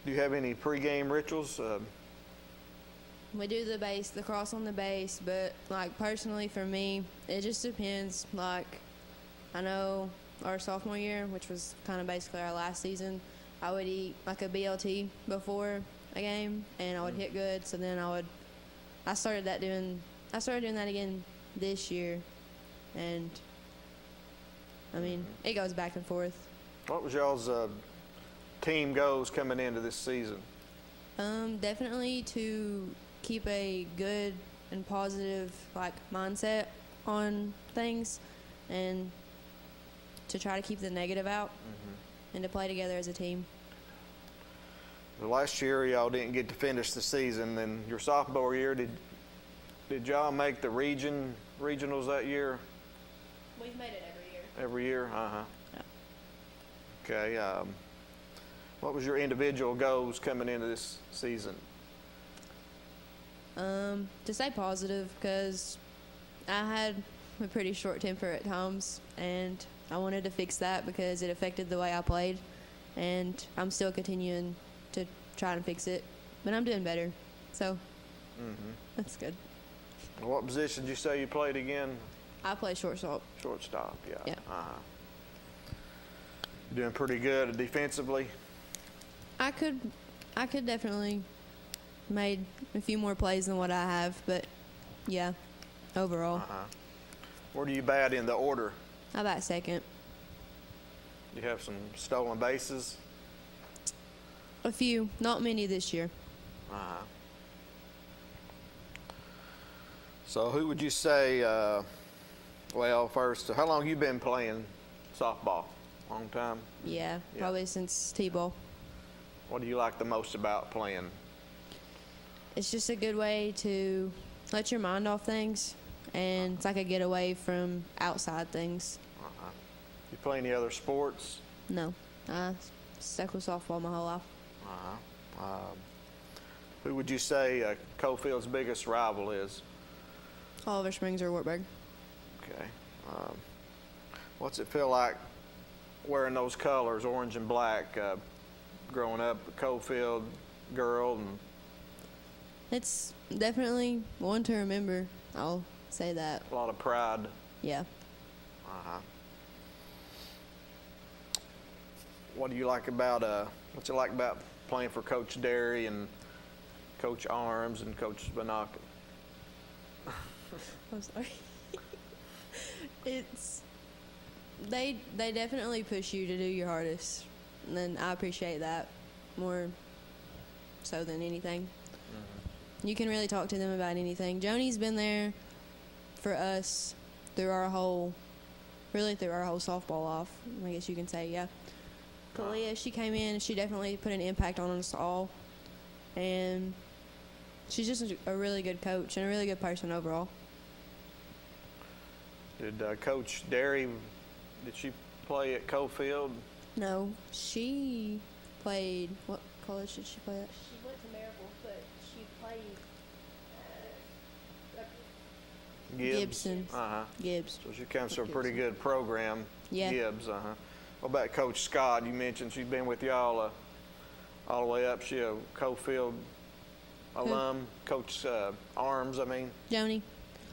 Do you have any pregame rituals?
We do the cross on the base, but like personally for me, it just depends. Like I know our sophomore year, which was kind of basically our last season, I would eat like a BLT before a game, and I would hit good. So then I started doing that again this year, and I mean it goes back and forth.
What was y'all's team goals coming into this season?
Definitely to keep a good and positive mindset on things, and to try to keep the negative out, and to play together as a team.
The last year y'all didn't get to finish the season, and your sophomore year, did y'all make the regionals that year?
We've made it every year.
Every year?
Yeah.
Okay. What was your individual goals coming into this season?
To stay positive, because I had a pretty short temper at times, and I wanted to fix that because it affected the way I played, and I'm still continuing to try and fix it, but I'm doing better, so that's good.
What position did you say you played again?
I play shortstop.
Shortstop, yeah. You're doing pretty good defensively?
I could definitely made a few more plays than what I have, but yeah, overall.
Where do you bat in the order?
I bat second.
You have some stolen bases?
A few, not many this year.
So who would you say, well, first, how long you been playing softball? Long time?
Yeah, probably since T-ball.
What do you like the most about playing?
It's just a good way to let your mind off things, and it's like a getaway from outside things.
You play any other sports?
No, I stuck with softball my whole life.
Who would you say Cofield's biggest rival is?
Oliver Springs or Wartburg.
Okay. What's it feel like wearing those colors, orange and black, growing up a Cofield girl? And
it's definitely one to remember. I'll say that.
A lot of pride.
Yeah.
What do you like about playing for Coach Derry and Coach Arms and Coach Bannock?
I'm sorry. They definitely push you to do your hardest, and I appreciate that more so than anything. You can really talk to them about anything. Joni's been there for us through our whole softball off, I guess you can say, yeah. Kalia, she came in and she definitely put an impact on us all, and she's just a really good coach and a really good person overall.
Did Coach Derry, did she play at Cofield?
No, she played, what college did she play at?
She went to Maryville, but she played
Gibson. Gibbs.
So she comes from a pretty good program.
Yeah.
Gibbs. What about Coach Scott? You mentioned she's been with y'all all the way up. She a Cofield alum. Coach Arms, I mean.
Joni.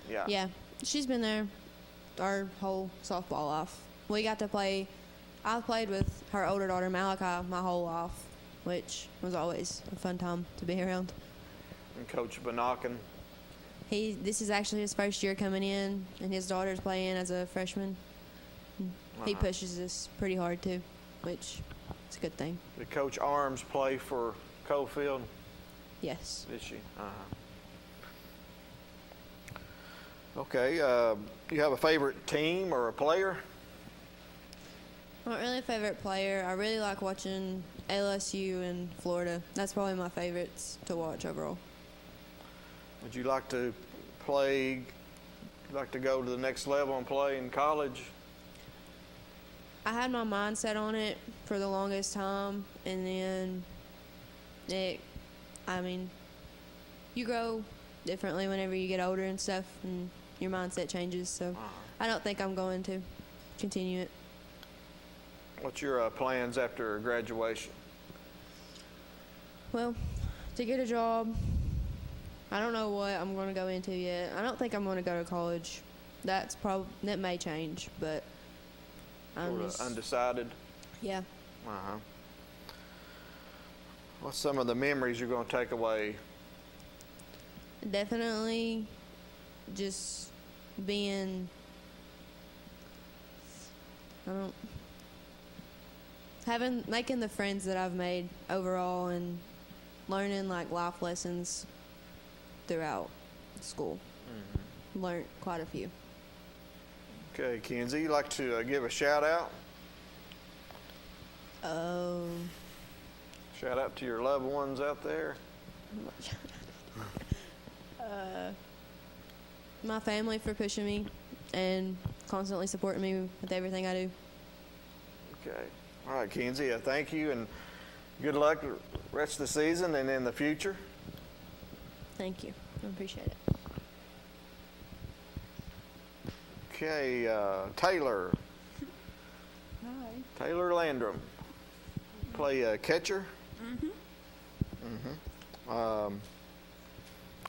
Yeah.
Yeah, she's been there our whole softball life. We got to play. I played with her older daughter Malachi my whole life, which was always a fun time to be around.
And Coach Bannock.
This is actually his first year coming in, and his daughter's playing as a freshman. He pushes us pretty hard too, which is a good thing.
Did Coach Arms play for Cofield?
Yes.
Did she? Okay. You have a favorite team or a player?
Not really a favorite player. I really like watching LSU and Florida. That's probably my favorites to watch overall.
Would you like to play? Like to go to the next level and play in college?
I had my mind set on it for the longest time, and then you grow differently whenever you get older and stuff, and your mindset changes, so I don't think I'm going to continue it.
What's your plans after graduation?
Well, to get a job, I don't know what I'm going to go into yet. I don't think I'm going to go to college. That may change, but I'm just
undecided.
Yeah.
What's some of the memories you're going to take away?
Definitely just making the friends that I've made overall, and learning like life lessons throughout school. Learned quite a few.
Okay, Kenzie, you like to give a shout out? Shout out to your loved ones out there.
My family for pushing me and constantly supporting me with everything I do.
Okay. All right, Kenzie, thank you, and good luck the rest of the season and in the future.
Thank you. I appreciate it.
Okay, Taylor.
Hi.
Taylor Landrum. Play catcher.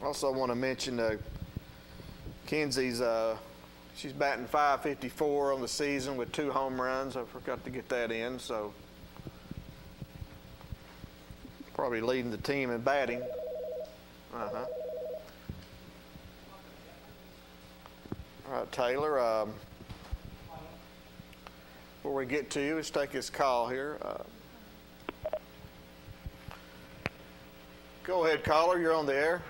Also want to mention Kenzie's, she's batting .554 on the season with 2 home runs. I forgot to get that in, so probably leading the team in batting. All right, Taylor, before we get to you, let's take this call here. Go ahead, caller. You're on the air.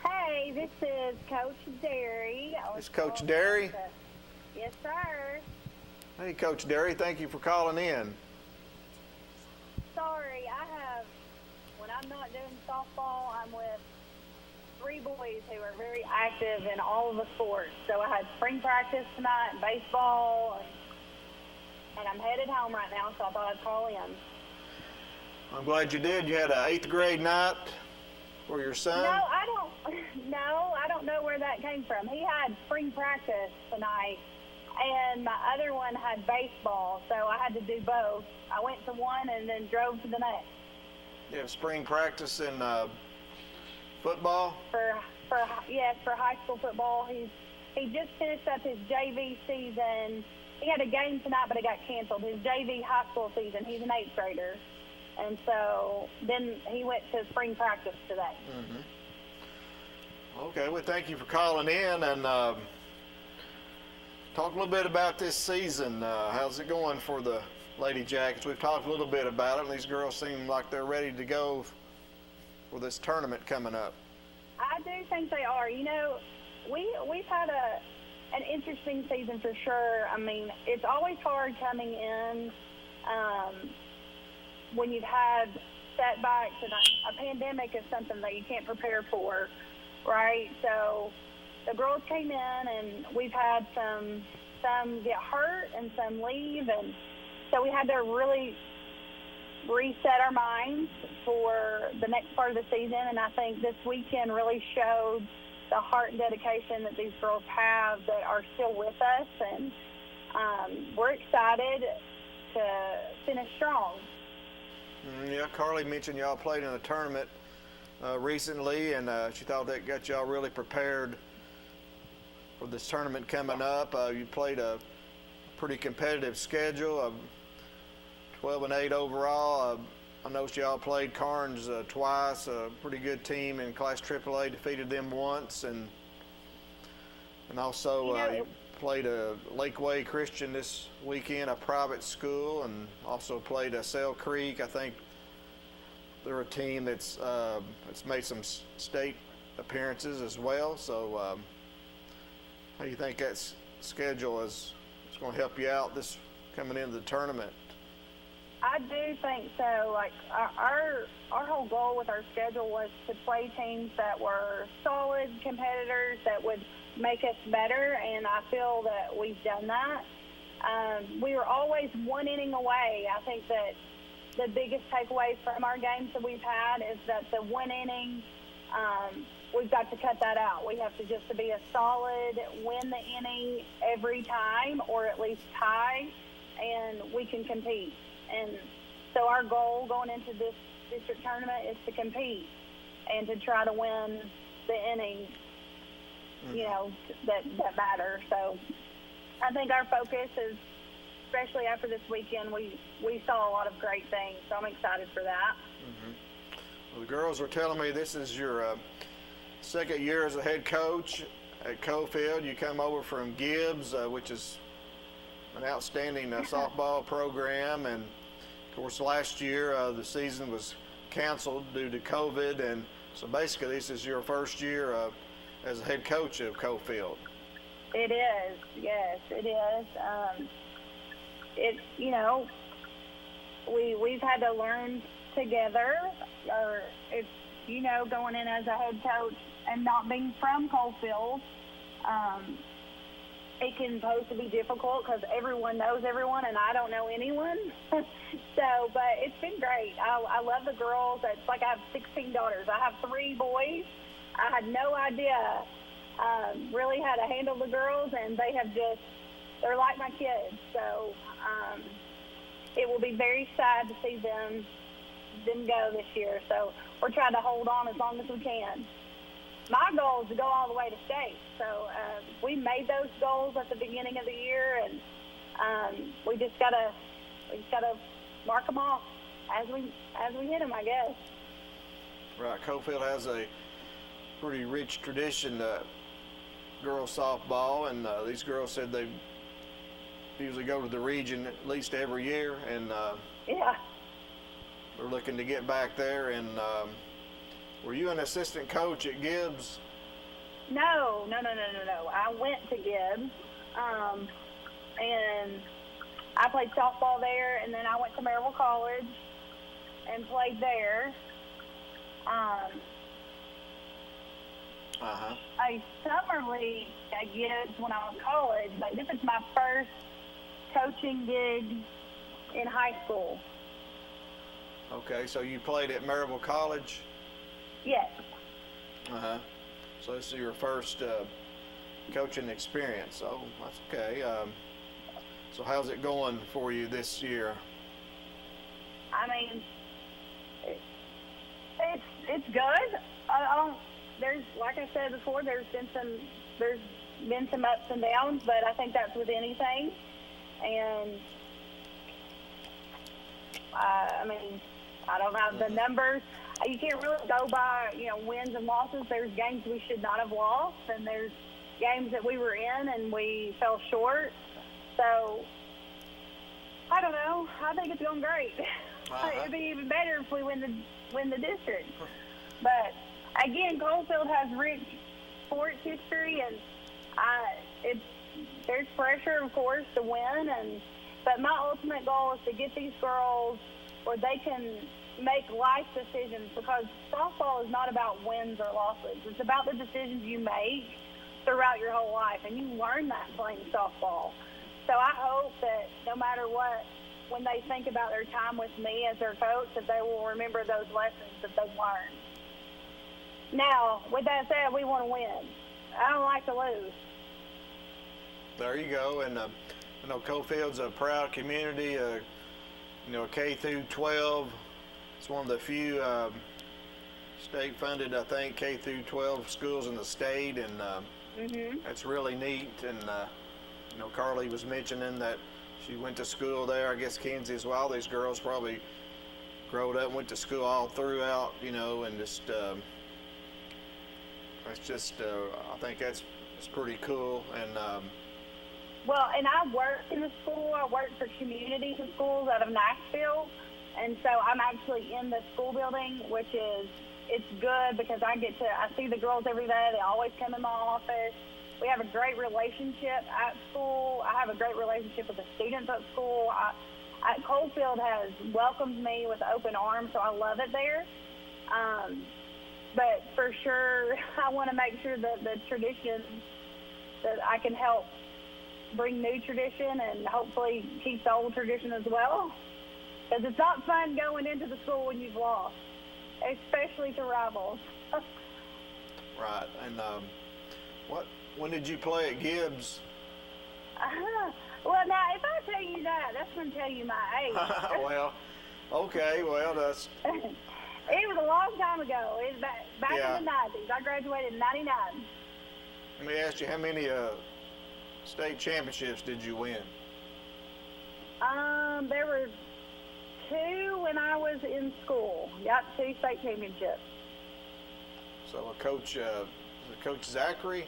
Hey, this is Coach Derry.
It's Coach Derry?
Yes, sir.
Hey, Coach Derry. Thank you for calling in.
Sorry, when I'm not doing softball, I'm with 3 boys who are very active in all of the sports. So I had spring practice tonight and baseball, and I'm headed home right now, so I thought I'd call in.
I'm glad you did. You had an 8th grade night for your son?
No, I don't know where that came from. He had spring practice tonight, and my other one had baseball, so I had to do both. I went to one and then drove to the next.
You have spring practice in football?
Yes, for high school football. He just finished up his JV season. He had a game tonight, but it got canceled. His JV high school season. He's an 8th grader. And so then he went to spring practice today.
Okay, well, thank you for calling in, and talk a little bit about this season. How's it going for the Lady Jackets? We've talked a little bit about it, and these girls seem like they're ready to go for this tournament coming up.
I do think they are. You know, we've had an interesting season for sure. I mean, it's always hard coming in when you've had setbacks, and a pandemic is something that you can't prepare for, right? So the girls came in, and we've had some get hurt and some leave, and so we had to really reset our minds for the next part of the season. And I think this weekend really showed the heart and dedication that these girls have that are still with us, and we're excited to finish strong.
Yeah, Carly mentioned y'all played in a tournament recently, and she thought that got y'all really prepared for this tournament coming up. You played a pretty competitive schedule, 12-8 overall. I noticed y'all played Carnes twice, a pretty good team in Class AAA, defeated them once, and also you played a Lakeway Christian this weekend, a private school, and also played a Sale Creek. I think they're a team that's made some state appearances as well. So how do you think that schedule is going to help you out this coming into the tournament?
I do think so. Like our whole goal with our schedule was to play teams that were solid competitors that would make us better, and I feel that we've done that. We were always one inning away. I think that the biggest takeaway from our games that we've had is that the one inning, we've got to cut that out. We have to just to be a solid win the inning every time, or at least tie, and we can compete. And so our goal going into this district tournament is to compete and to try to win the inning, you know, that matter. So I think our focus is, especially after this weekend, we saw a lot of great things. So I'm excited for that.
Well, the girls were telling me this is your second year as a head coach at Cofield. You come over from Gibbs, which is an outstanding softball program, and of course last year the season was canceled due to COVID, and so basically this is your first year as a head coach of Cofield.
It is, yes, it is. It's, you know, we've had to learn together, or it's, you know, going in as a head coach and not being from Cofield, it can pose to be difficult because everyone knows everyone and I don't know anyone. So, but it's been great. I love the girls. It's like I have 16 daughters. I have 3 boys. I had no idea really how to handle the girls, and they're like my kids. So it will be very sad to see them go this year. So we're trying to hold on as long as we can. My goal is to go all the way to state. So we made those goals at the beginning of the year, and we just gotta mark them off. as we hit them, I guess.
Right. Coalfield has a pretty rich tradition, girls softball, and these girls said they usually go to the region at least every year, and
yeah,
we're looking to get back there. And were you an assistant coach at Gibbs?
No. I went to Gibbs, and I played softball there, and then I went to Maryville College and played there. A summer league at Gibbs when I was in college, but this is my first coaching gig in high school.
Okay, so you played at Maryville College?
Yes.
So this is your first coaching experience. So that's okay. So how's it going for you this year?
I mean, it's good. There's, like I said before, there's been some ups and downs, but I think that's with anything. And I mean, I don't have the numbers. You can't really go by, wins and losses. There's games we should not have lost, and there's games that we were in and we fell short. So I don't know. I think it's going great. It'd be even better if we win the district. But again, Coalfield has rich sports history, and there's pressure, of course, to win. But my ultimate goal is to get these girls where they can make life decisions, because softball is not about wins or losses. It's about the decisions you make throughout your whole life, and you learn that playing softball. So I hope that no matter what, when they think about their time with me as their coach, that they will remember those lessons that they've learned. Now, with that said, we want to win. I don't like to lose.
There you go. And I know Coalfield's a proud community, K through 12. It's one of the few state-funded, I think, K through 12 schools in the state, and that's really neat. And Carly was mentioning that she went to school there. I guess Kenzie as well. These girls probably growed up and went to school all throughout, and just I think that's pretty cool. And
well, and I worked in the school. I worked for communities and schools out of Nashville, and so I'm actually in the school building, which it's good because I see the girls every day. They always come in my office. We have a great relationship at school. I have a great relationship with the students at school. Coalfield has welcomed me with open arms, so I love it there. But for sure, I want to make sure that the tradition, that I can help bring new tradition and hopefully keep the old tradition as well. Because it's not fun going into the school when you've lost, especially to rivals.
Right. And when did you play at Gibbs?
Well, now, if I tell you that, that's going to tell you my age.
Well, okay. Well, that's...
It was a long time ago. It was back in the 90s. I graduated in 99.
Let me ask you, how many state championships did you win?
There were 2 when I was in school. Yep, 2 state championships.
So Coach Zachary?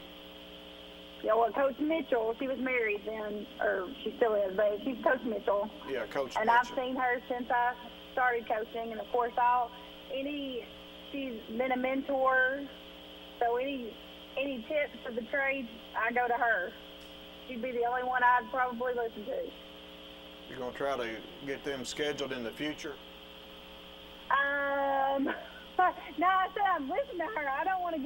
Yeah, well, Coach Mitchell, she was married then, or she still is, but she's Coach Mitchell.
Yeah, Coach
and
Mitchell.
I've seen her since I started coaching, and of course, she's been a mentor, so any tips of the trade, I go to her. She'd be the only one I'd probably listen to.
You're going to try to get them scheduled in the future?
No, I said I'm listening to her. I don't want to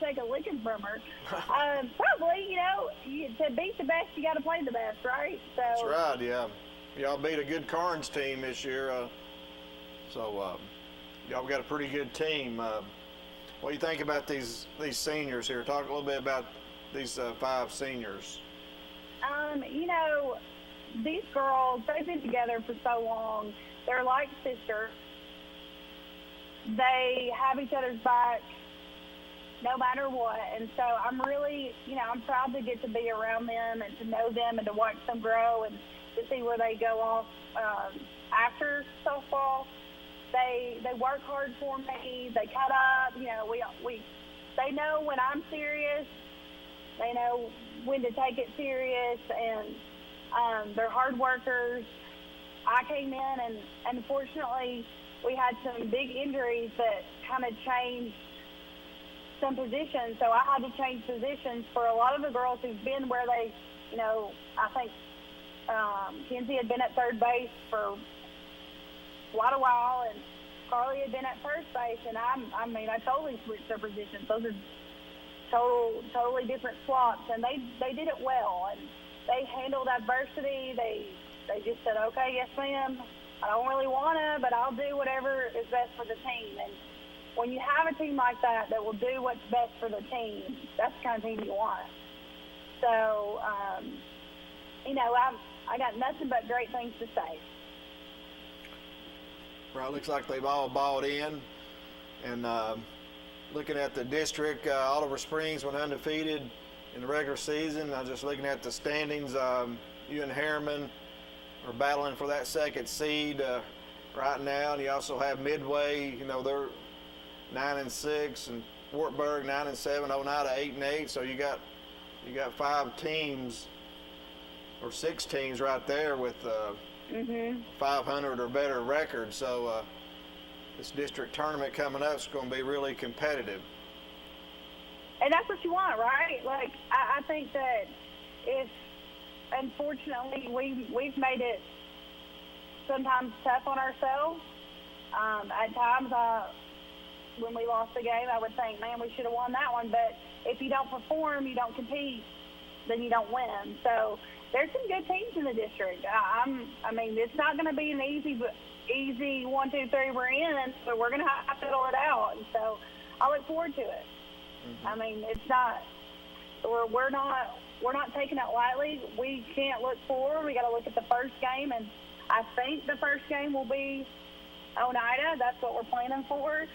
take a licking from her. Probably, to beat the best, you got to play the best, right? So.
That's right, yeah. Y'all beat a good Carnes team this year, so y'all got a pretty good team. What do you think about these seniors here? Talk a little bit about these 5 seniors.
These girls, they've been together for so long. They're like sisters. They have each other's back no matter what. And so I'm really, I'm proud to get to be around them and to know them and to watch them grow and to see where they go off after softball, they work hard for me. They cut up. You know, they know when I'm serious. They know when to take it serious, and they're hard workers. I came in, and unfortunately, we had some big injuries that kind of changed some positions. So I had to change positions for a lot of the girls who've been where they, you know, I think Kenzie had been at third base for quite a while, and Carly had been at first base, and I totally switched their positions. Those are totally different swaps, and they did it well, and they handled adversity. They just said, okay, yes, ma'am. I don't really want to, but I'll do whatever is best for the team. And when you have a team like that will do what's best for the team, that's the kind of team you want. So, you know, I got nothing but great things to say.
Well, it looks like they've all bought in. And looking at the district, Oliver Springs went undefeated in the regular season. I was just looking at the standings. You and Harriman are battling for that second seed right now. And you also have Midway, you know, they're 9-6, and Wartburg 9-7, Oneida 8-8. So you got 5 teams or 6 teams right there with 500 or better records. So this district tournament coming up is going to be really competitive.
And that's what you want, right? Like, I think that if, unfortunately, we've made it sometimes tough on ourselves. At times, when we lost the game, I would think, man, we should have won that one. But if you don't perform, you don't compete, then you don't win. So there's some good teams in the district. I mean, it's not going to be an easy 1, 2, 3 we're in, but we're going to have to fill it out. And so I look forward to it. I mean, it's not, we're not taking it lightly. We can't look forward. We got to look at the first game, and I think the first game will be Oneida. That's what we're planning for,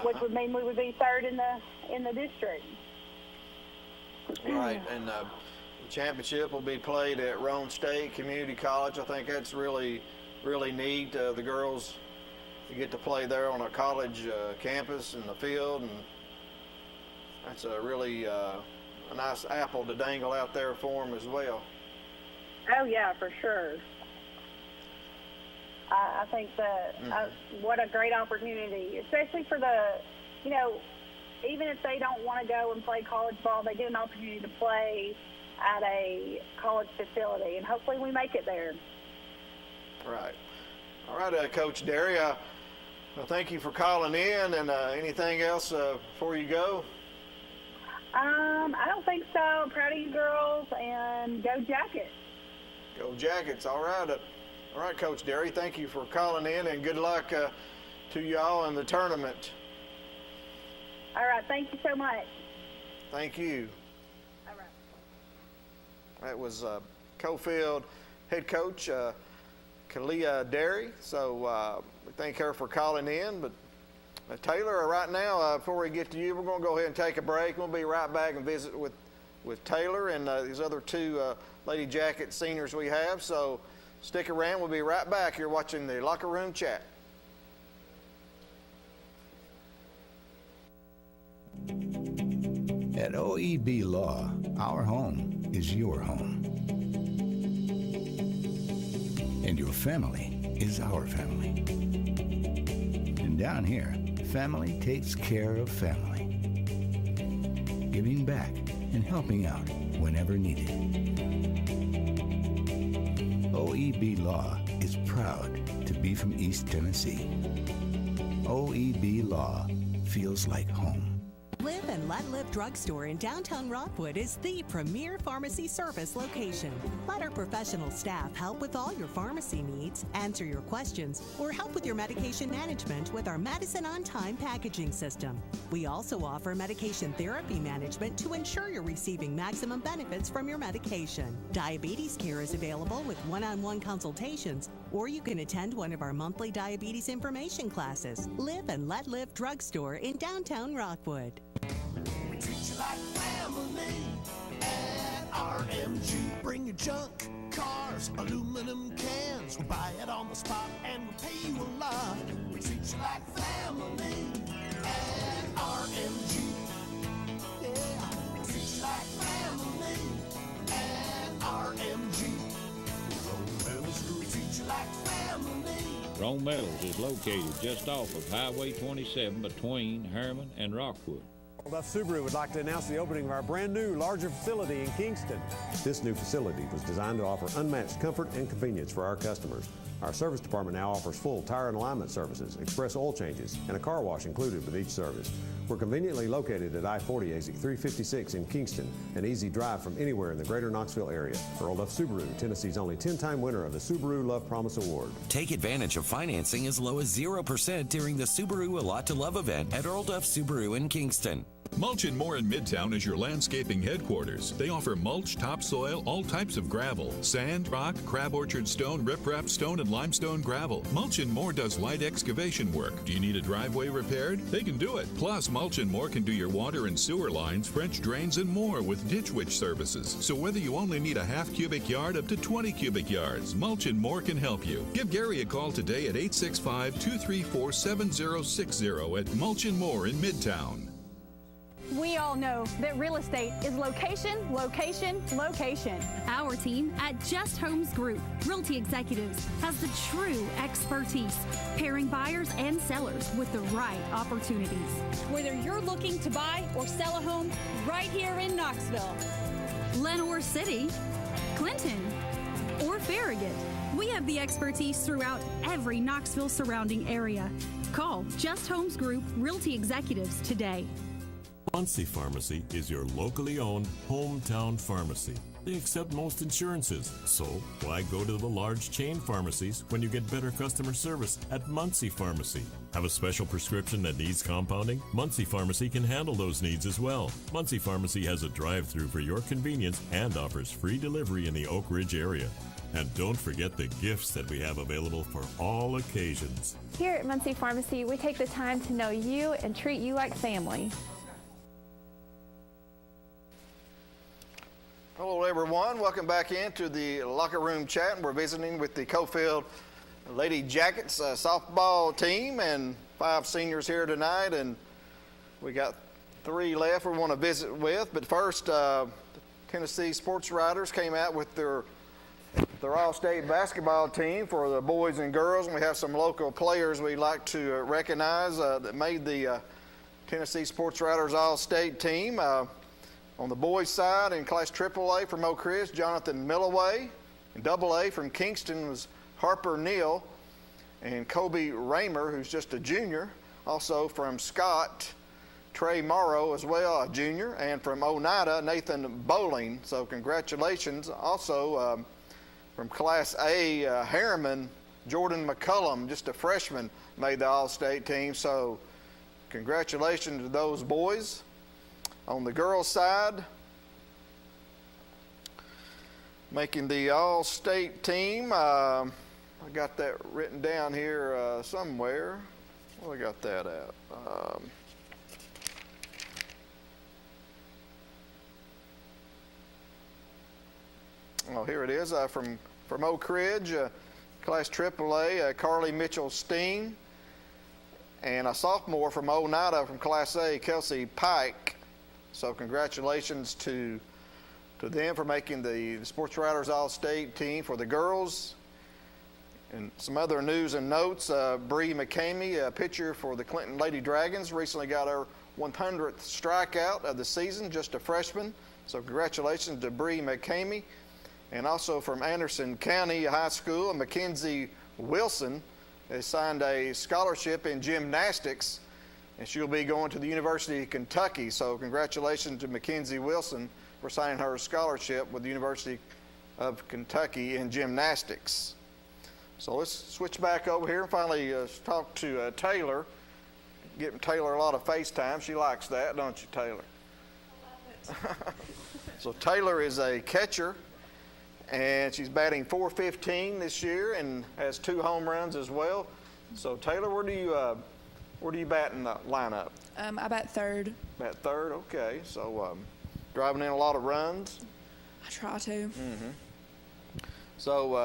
which would mean we would be third in the district.
Right, and the championship will be played at Roan State Community College. I think that's really, really neat. The girls get to play there on a college campus in the field, and that's a really a nice apple to dangle out there for them as well.
Oh, yeah, for sure. I think that what a great opportunity, especially for the, you know, even if they don't want to go and play college ball, they get an opportunity to play at a college facility, and hopefully we make it there.
Right. All right, Coach Derry, well, thank you for calling in, and anything else before you go?
I don't think so. I'm proud of you girls, and go Jackets.
Go Jackets. All right. All right, Coach Derry, thank you for calling in, and good luck to y'all in the tournament.
All right. Thank you so much.
Thank you.
All right.
That was Cofield head coach Kalia Derry. So we thank her for calling in. But Taylor, right now, before we get to you, we're going to go ahead and take a break. We'll be right back and visit with Taylor and these other 2 Lady Jacket seniors we have. So stick around. We'll be right back. You're watching the Locker Room Chat.
At OEB Law, our home is your home. And your family is our family. And down here, family takes care of family. Giving back and helping out whenever needed. OEB Law is proud to be from East Tennessee. OEB Law feels like home.
Live and Let Live Drugstore in downtown Rockwood is the premier pharmacy service location. Let our professional staff help with all your pharmacy needs, answer your questions, or help with your medication management with our Medicine on Time packaging system. We also offer medication therapy management to ensure you're receiving maximum benefits from your medication. Diabetes care is available with one-on-one consultations, or you can attend one of our monthly diabetes information classes. Live and Let Live Drugstore in downtown Rockwood.
We treat you like family at RMG. Bring your junk, cars, aluminum cans. We buy it on the spot and we pay you a lot. We treat you like family at RMG. Yeah, we treat you like family at RMG. Rome Metals Group treat you like family.
Rome Metals is located just off of Highway 27 between Harriman and Rockwood.
Duff Subaru would like to announce the opening of our brand new, larger facility in Kingston. This new facility was designed to offer unmatched comfort and convenience for our customers. Our service department now offers full tire and alignment services, express oil changes, and a car wash included with each service. We're conveniently located at I-40 Exit 356 in Kingston, an easy drive from anywhere in the greater Knoxville area. Earl Duff Subaru, Tennessee's only 10-time winner of the Subaru Love Promise Award.
Take advantage of financing as low as 0% during the Subaru A Lot to Love event at Earl Duff Subaru in Kingston.
Mulch & More in Midtown is your landscaping headquarters. They offer mulch, topsoil, all types of gravel, sand, rock, crab orchard stone, riprap stone, and limestone gravel. Mulch & More does light excavation work. Do you need a driveway repaired? They can do it. Plus, Mulch & More can do your water and sewer lines, French drains, and more with Ditch Witch services. So whether you only need a half cubic yard up to 20 cubic yards, Mulch & More can help you. Give Gary a call today at 865-234-7060 at Mulch & More in Midtown.
We all know that real estate is location, location, location.
Our team at Just Homes Group Realty Executives has the true expertise, pairing buyers and sellers with the right opportunities.
Whether you're looking to buy or sell a home right here in Knoxville,
Lenoir City, Clinton, or Farragut, we have the expertise throughout every Knoxville surrounding area. Call Just Homes Group Realty Executives today.
Muncie Pharmacy is your locally owned hometown pharmacy. They accept most insurances, so why go to the large chain pharmacies when you get better customer service at Muncie Pharmacy? Have a special prescription that needs compounding? Muncie Pharmacy can handle those needs as well. Muncie Pharmacy has a drive-through for your convenience and offers free delivery in the Oak Ridge area. And don't forget the gifts that we have available for all occasions.
Here at Muncie Pharmacy, we take the time to know you and treat you like family.
Hello, everyone. Welcome back into the locker room chat. We're visiting with the Cofield Lady Jackets softball team and 5 seniors here tonight. And we got 3 left we want to visit with. But first, the Tennessee Sports Writers came out with their all-state basketball team for the boys and girls. And we have some local players we'd like to recognize that made the Tennessee Sports Writers all-state team. On the boys' side, in Class AAA from Oak Ridge, Jonathan Millaway. In AA from Kingston was Harper Neal and Kobe Raymer, who's just a junior. Also from Scott, Trey Morrow as well, a junior. And from Oneida, Nathan Bowling. So congratulations. Also from Class A, Harriman, Jordan McCullum, just a freshman, made the all-state team. So congratulations to those boys. On the girls' side, making the all-state team, I got that written down here somewhere. Where I got that at? Here it is. From Oak Ridge, Class AAA, Carly Mitchell-Steen, and a sophomore from Oneida from Class A, Kelsey Pike. So congratulations to them for making the Sports Writers All-State team for the girls. And some other news and notes, Bree McCamey, a pitcher for the Clinton Lady Dragons, recently got her 100th strikeout of the season, just a freshman. So congratulations to Bree McCamey. And also from Anderson County High School, Mackenzie Wilson has signed a scholarship in gymnastics, and she'll be going to the University of Kentucky. So congratulations to Mackenzie Wilson for signing her scholarship with the University of Kentucky in gymnastics. So let's switch back over here and finally talk to Taylor. Getting Taylor a lot of FaceTime. She likes that, don't you, Taylor? I love it. So Taylor is a catcher, and she's batting .415 this year and has 2 home runs as well. So Taylor, where do you bat in the lineup?
I bat third.
Bat third, okay. So driving in a lot of runs?
I try to.
So,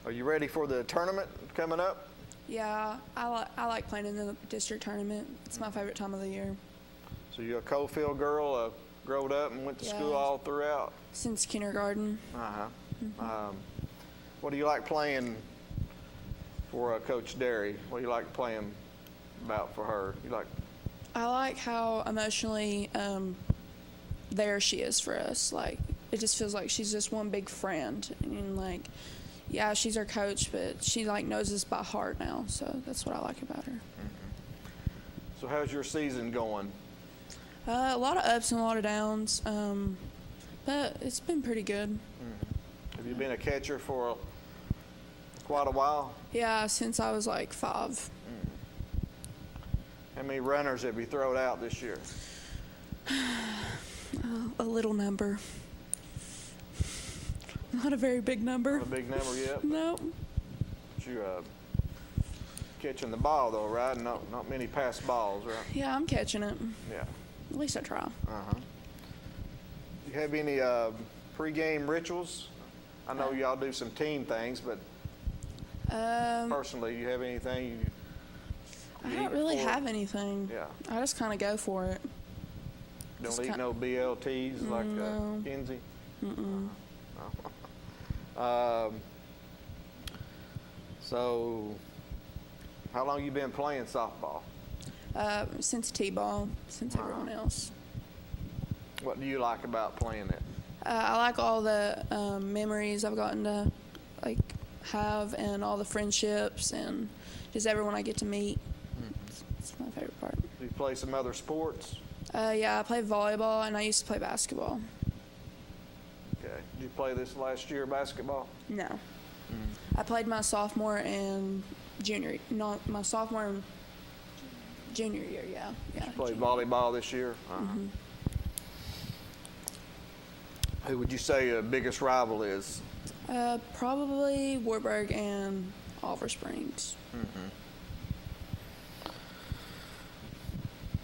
are you ready for the tournament coming up?
Yeah, I like playing in the district tournament. It's my favorite time of the year.
So you're a Cofield girl, growed up and went to school all throughout?
Since kindergarten.
What do you like playing for Coach Derry? What do you like playing about for her?
I like how emotionally there she is for us. Like, it just feels like she's just one big friend. And like, yeah, she's our coach, but she like knows us by heart now. So that's what I like about her.
So how's your season going?
A lot of ups and a lot of downs, but it's been pretty good.
Have you been a catcher for quite a while?
Yeah, since I was like 5.
How many runners have you thrown out this year?
A little number. Not a very big number.
Not a big number yet?
No.
But you catching the ball though, right? Not many pass balls, right?
Yeah, I'm catching it.
Yeah.
At least I try.
Do you have any pregame rituals? I know y'all do some team things, but personally, you have anything
I don't really have anything.
Yeah.
I just kind of go for it.
Don't eat no BLTs like Kenzie?
Mm-mm.
So, how long you been playing softball?
Since T-ball, since everyone else.
What do you like about playing it?
I like all the memories I've gotten to like have, and all the friendships, and just everyone I get to meet. It's my favorite part.
Do you play some other sports?
Yeah, I play volleyball, and I used to play basketball.
Okay. Did you play this last year, basketball?
No. I played my sophomore and junior, not my sophomore and junior year, yeah.
Did you play volleyball this year? Who would you say your biggest rival is?
Probably Wartburg and Oliver Springs.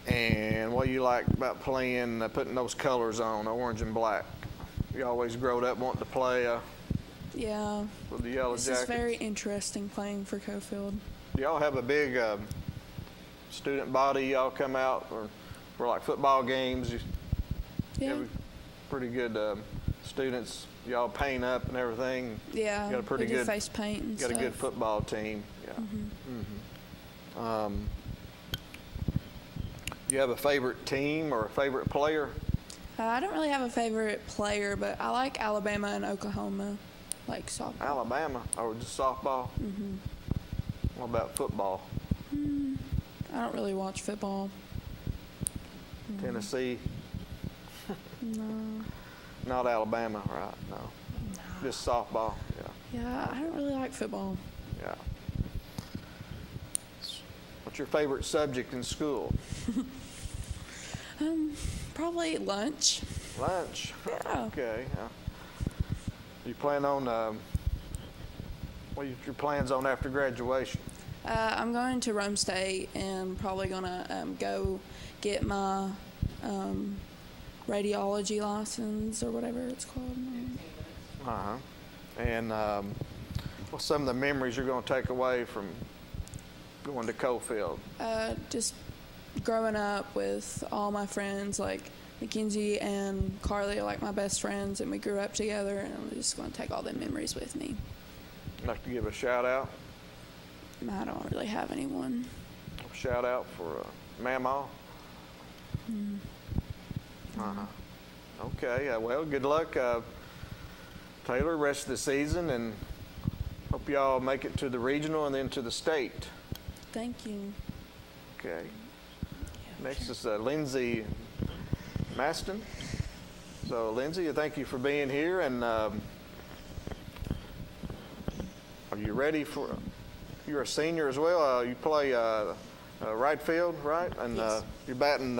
And what do you like about playing, putting those colors on, orange and black? You always growed up wanting to play
Yeah.
with the Yellow
This
Jackets.
is very interesting playing for Cofield.
Do y'all have a big student body? Y'all come out for like football games? You have pretty good students. Y'all paint up and everything.
Yeah.
You got a pretty
we do
good
face paint and
got
stuff.
a good football team. Yeah. You have a favorite team or a favorite player?
I don't really have a favorite player, but I like Alabama and Oklahoma, like softball.
Alabama or just softball? What about football?
I don't really watch football.
Tennessee?
No.
Not Alabama, right? No. Just softball. Yeah.
Yeah, I don't really like football.
Yeah. What's your favorite subject in school?
Probably lunch.
Lunch?
Yeah.
Okay. You plan on, what are your plans on after graduation?
I'm going to Rome State and probably going to go get my radiology license or whatever it's called.
And what's some of the memories you're going to take away from going to Cofield?
Just growing up with all my friends, like Kenzie and Carly are like my best friends, and we grew up together, and I'm just going to take all the memories with me.
I'd like to give a shout out.
I don't really have anyone.
A shout out for Mamaw. Okay, well, good luck, Taylor, rest of the season, and hope y'all make it to the regional and then to the state.
Thank you.
Okay. Next is Lindsey Maston. So, Lindsey, thank you for being here, and are you ready for? You're a senior as well. You play right field, right? And
yes.
You're batting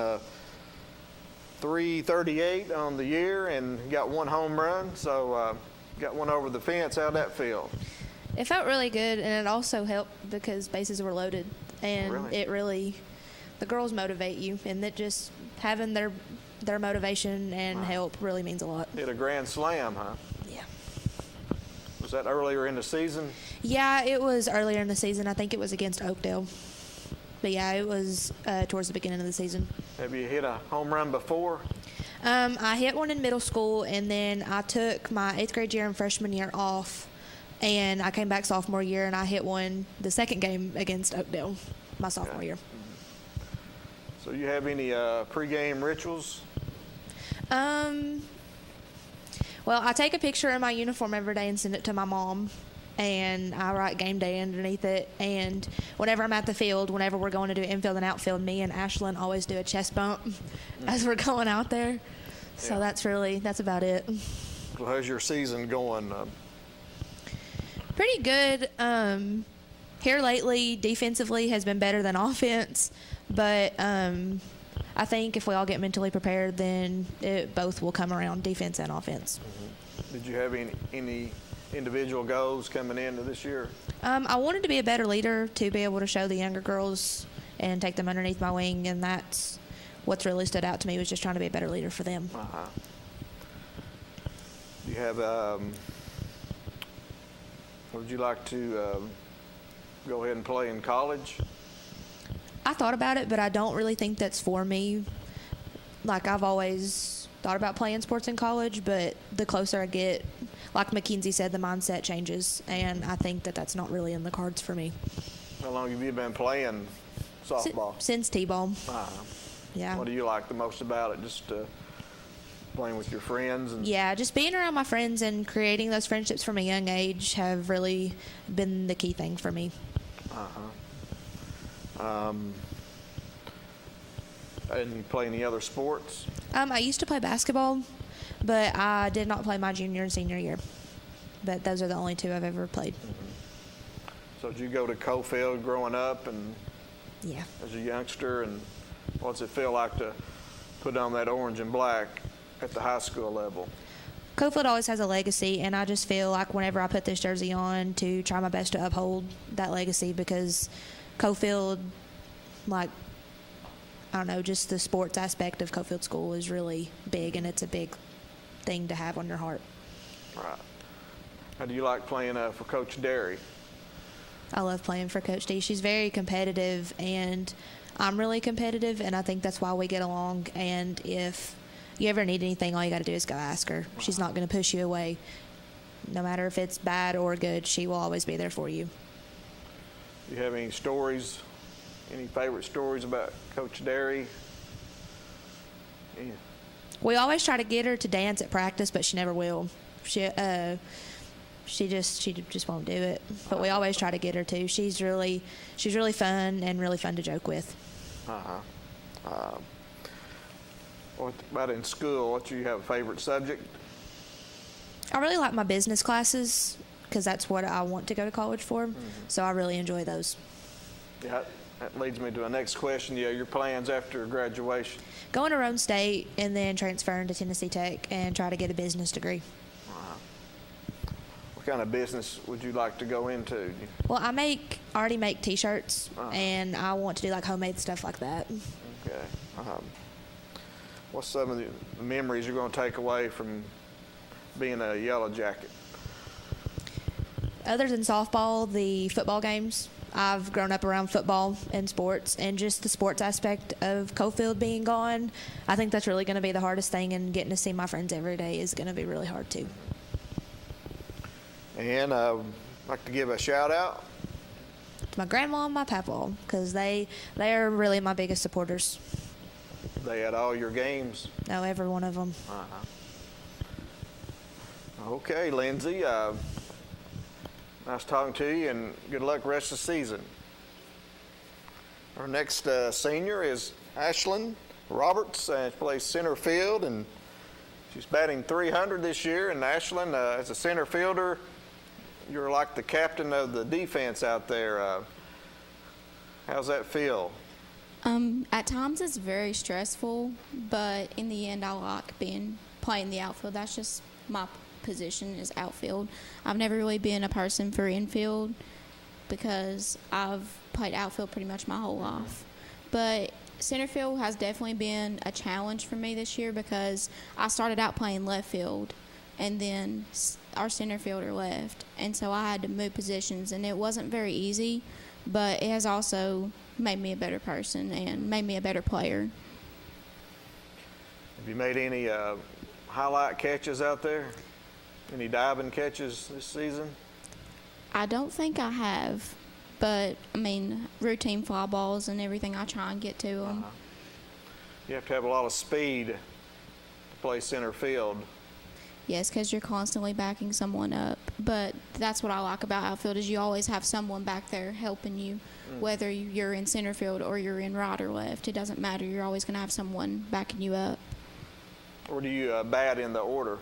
.338 on the year, and you got one home run. So, got one over the fence. How'd that feel?
It felt really good, and it also helped because bases were loaded, and it really, the girls motivate you, and that just having their motivation and help really means a lot.
Hit a grand slam, huh?
Yeah.
Was that earlier in the season?
Yeah, it was earlier in the season. I think it was against Oakdale. But yeah, it was towards the beginning of the season.
Have you hit a home run before?
I hit one in middle school, and then I took my 8th grade year and freshman year off, and I came back sophomore year, and I hit one the second game against Oakdale my sophomore year.
So you have any pregame rituals?
Well, I take a picture in my uniform every day and send it to my mom, and I write game day underneath it. And whenever I'm at the field, whenever we're going to do infield and outfield, me and Ashlyn always do a chest bump as we're going out there. So that's about it.
Well, how's your season going?
Pretty good. Here lately, defensively has been better than offense, but I think if we all get mentally prepared, then it both will come around, defense and offense.
Did you have any individual goals coming into this year?
I wanted to be a better leader, to be able to show the younger girls and take them underneath my wing, and that's what's really stood out to me, was just trying to be a better leader for them.
Do you have, would you like to go ahead and play in college?
I thought about it, but I don't really think that's for me. Like, I've always thought about playing sports in college, but the closer I get, like Mackenzie said, the mindset changes, and I think that that's not really in the cards for me.
How long have you been playing softball?
Since T-ball. Yeah.
What do you like the most about it? Just playing with your friends?
Yeah, just being around my friends and creating those friendships from a young age have really been the key thing for me.
And you play any other sports?
I used to play basketball, but I did not play my junior and senior year. But those are the only two I've ever played.
So did you go to Cofield growing up and
yeah,
as a youngster, and what's it feel like to put on that orange and black at the high school level?
Cofield always has a legacy, and I just feel like whenever I put this jersey on, to try my best to uphold that legacy, because Cofield, like, I don't know, just the sports aspect of Cofield School is really big, and it's a big thing to have on your heart.
Right. How do you like playing for Coach Derry?
I love playing for Coach D. She's very competitive, and I'm really competitive, and I think that's why we get along. And if you ever need anything, all you got to do is go ask her. She's not going to push you away. No matter if it's bad or good, she will always be there for you.
Do you have any stories, any favorite stories about Coach Derry? Yeah.
We always try to get her to dance at practice, but she never will. She just won't do it. But we always try to get her to. She's really fun and really fun to joke with.
What about in school? What do you have a favorite subject?
I really like my business classes, because that's what I want to go to college for. So I really enjoy those.
Yeah, that leads me to the next question. Yeah, your plans after graduation?
Going to Rome State and then transferring to Tennessee Tech and try to get a business degree.
What kind of business would you like to go into?
Well, I already make T-shirts, and I want to do like homemade stuff like that.
Okay. What's some of the memories you're going to take away from being a Yellow Jacket?
Other than softball, the football games. I've grown up around football and sports, and just the sports aspect of Cofield being gone, I think that's really going to be the hardest thing, and getting to see my friends every day is going to be really hard too. And
I'd like to give a shout out
to my grandma and my papa, because they are really my biggest supporters.
They at all your games?
No, every one of them.
Okay, Lindsey. Nice talking to you, and good luck rest of the season. Our next senior is Ashlyn Roberts. She plays center field, and she's batting .300 this year. And Ashlyn, as a center fielder, you're like the captain of the defense out there. How's that feel?
At times it's very stressful, but in the end I like playing the outfield. That's just my position, is outfield. I've never really been a person for infield because I've played outfield pretty much my whole life. But center field has definitely been a challenge for me this year, because I started out playing left field, and then our center fielder left, and so I had to move positions, and it wasn't very easy, but it has also made me a better person and made me a better player.
Have you made any highlight catches out there? Any diving catches this season?
I don't think I have, but, I mean, routine fly balls and everything, I try and get to them.
You have to have a lot of speed to play center field.
Yes, because you're constantly backing someone up. But that's what I like about outfield is you always have someone back there helping you, whether you're in center field or you're in right or left. It doesn't matter. You're always going to have someone backing you up.
Or do you bat in the order?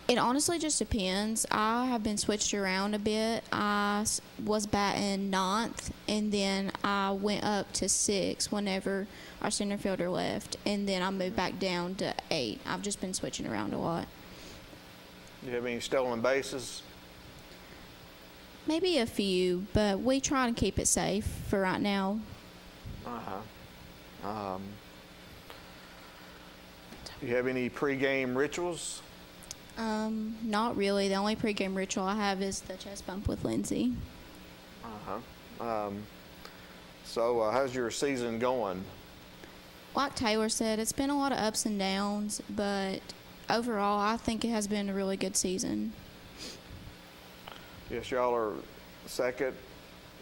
It honestly just depends. I have been switched around a bit. I was batting 9th, and then I went up to 6 whenever our center fielder left, and then I moved back down to 8. I've just been switching around a lot.
Do you have any stolen bases?
Maybe a few, but we try to keep it safe for right now.
Do you have any pregame rituals?
Not really. The only pregame ritual I have is the chest bump with Lindsey.
So how's your season going?
Like Taylor said, it's been a lot of ups and downs, but overall, I think it has been a really good season.
Yes, y'all are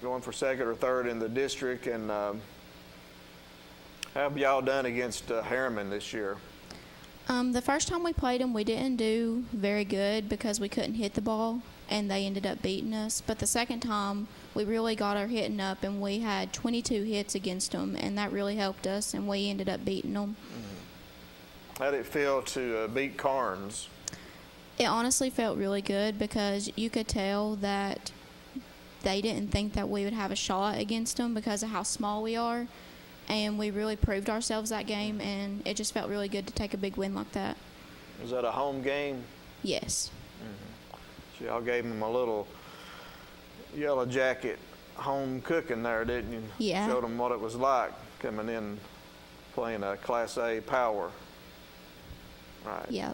going for second or third in the district, and how have y'all done against Harriman this year?
The first time we played them, we didn't do very good because we couldn't hit the ball, and they ended up beating us. But the second time, we really got our hitting up, and we had 22 hits against them, and that really helped us, and we ended up beating them.
How did it feel to beat Carnes?
It honestly felt really good because you could tell that they didn't think that we would have a shot against them because of how small we are. And we really proved ourselves that game, and it just felt really good to take a big win like that.
Was that a home game?
Yes.
So y'all gave them a little Yellow Jacket home cooking there, didn't you?
Yeah.
Showed them what it was like coming in playing a Class A power. Right.
Yeah.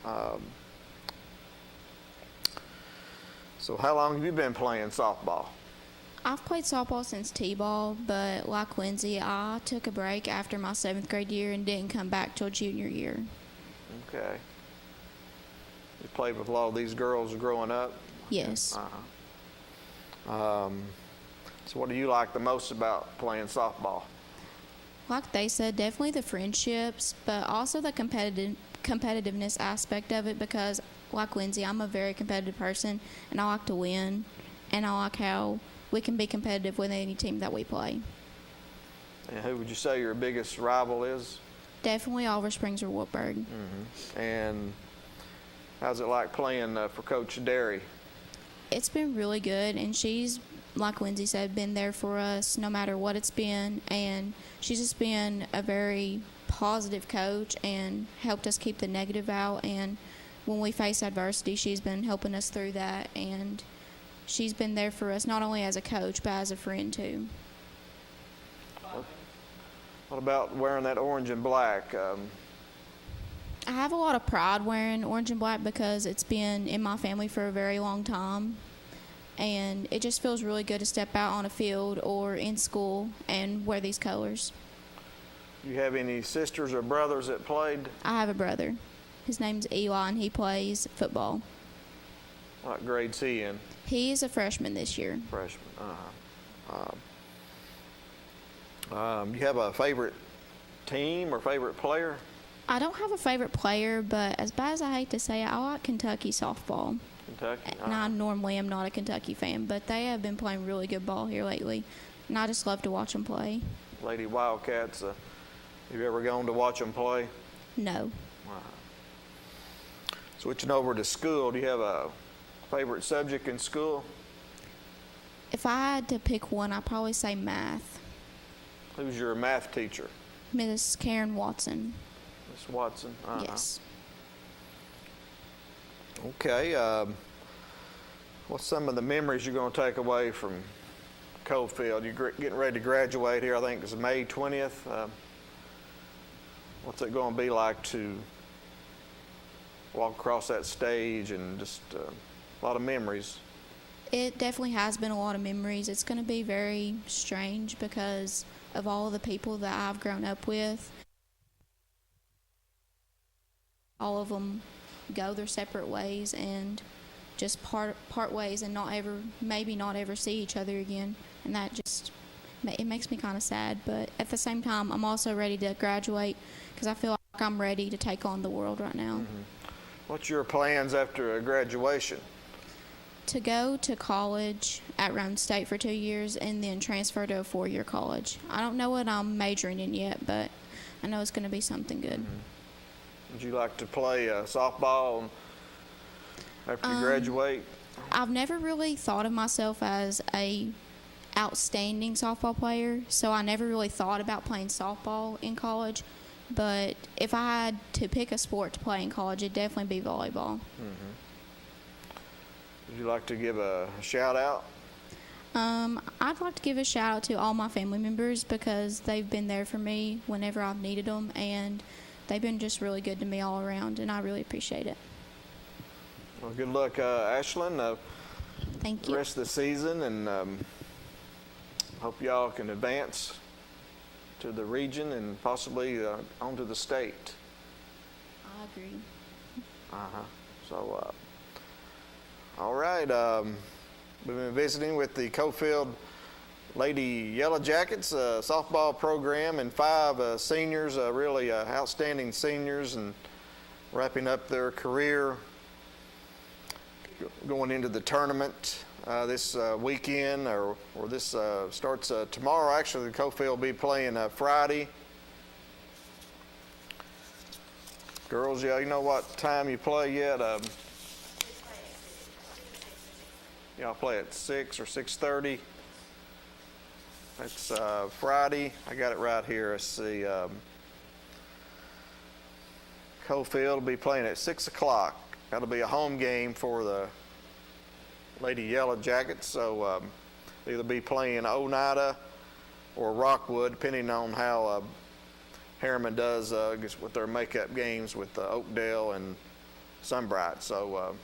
So how long have you been playing softball?
I've played softball since T-ball, but like Lindsey, I took a break after my 7th grade year and didn't come back till junior year.
Okay. You played with a lot of these girls growing up?
Yes.
So what do you like the most about playing softball?
Like they said, definitely the friendships, but also the competitiveness aspect of it because, like Lindsey, I'm a very competitive person, and I like to win, and I like how we can be competitive with any team that we play.
And who would you say your biggest rival is?
Definitely Oliver Springs or Wartburg.
And how's it like playing for Coach Derry?
It's been really good, and she's, like Lindsey said, been there for us no matter what it's been, and she's just been a very positive coach and helped us keep the negative out, and when we face adversity, she's been helping us through that, and she's been there for us not only as a coach but as a friend too.
What about wearing that orange and black?
I have a lot of pride wearing orange and black because it's been in my family for a very long time, and it just feels really good to step out on a field or in school and wear these colors.
Do you have any sisters or brothers that played?
I have a brother. His name's Eli, and he plays football.
What grade's he in?
He is a freshman this year.
Freshman. You have a favorite team or favorite player?
I don't have a favorite player, but as bad as I hate to say it, I like Kentucky softball.
Kentucky?
And I normally am not a Kentucky fan, but they have been playing really good ball here lately, and I just love to watch them play.
Lady Wildcats, have you ever gone to watch them play?
No.
Switching over to school, do you have a favorite subject in school?
If I had to pick one, I'd probably say math.
Who's your math teacher?
Miss Karen Watson.
Miss Watson?
Yes.
Okay. What's some of the memories you're going to take away from Coalfield? You're getting ready to graduate here, I think it's May 20th. What's it going to be like to walk across that stage and just A lot of memories.
It definitely has been a lot of memories. It's going to be very strange because of all the people that I've grown up with. All of them go their separate ways and just part ways and maybe not ever see each other again. And that just, it makes me kind of sad. But at the same time, I'm also ready to graduate because I feel like I'm ready to take on the world right now.
What's your plans after graduation?
To go to college at Roan State for 2 years and then transfer to a 4-year college. I don't know what I'm majoring in yet, but I know it's going to be something good.
Would you like to play softball after you graduate?
I've never really thought of myself as a outstanding softball player, so I never really thought about playing softball in college. But if I had to pick a sport to play in college, it'd definitely be volleyball.
Would you like to give a shout out?
I'd like to give a shout out to all my family members because they've been there for me whenever I've needed them, and they've been just really good to me all around, and I really appreciate it.
Well, good luck, Ashlyn.
Thank you.
The rest of the season, and hope y'all can advance to the region and possibly onto the state.
I agree.
So, all right. We've been visiting with the Cofield Lady Yellow Jackets softball program and 5 seniors, really outstanding seniors, and wrapping up their career, going into the tournament this weekend, or this starts tomorrow. Actually, the Cofield will be playing Friday. Girls, yeah, you know what time you play yet? Y'all play at 6 or 6:30. That's Friday. I got it right here. Let's see. Cofield will be playing at 6 o'clock. That'll be a home game for the Lady Yellow Jackets. So either be playing Oneida or Rockwood, depending on how Harriman does with their makeup games with Oakdale and Sunbright. So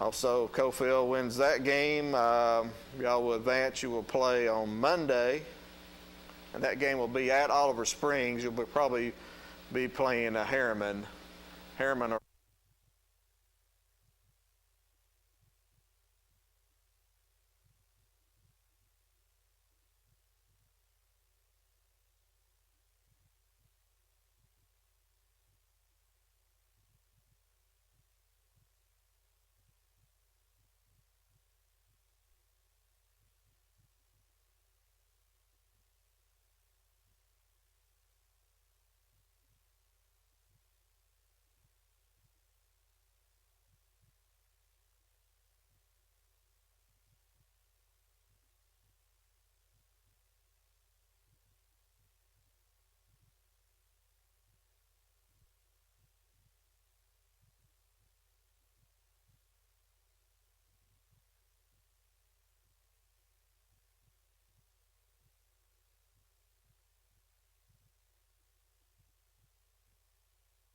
also, Cofield wins that game. Y'all will advance. You will play on Monday, and that game will be at Oliver Springs. You'll probably be playing Harriman. Harriman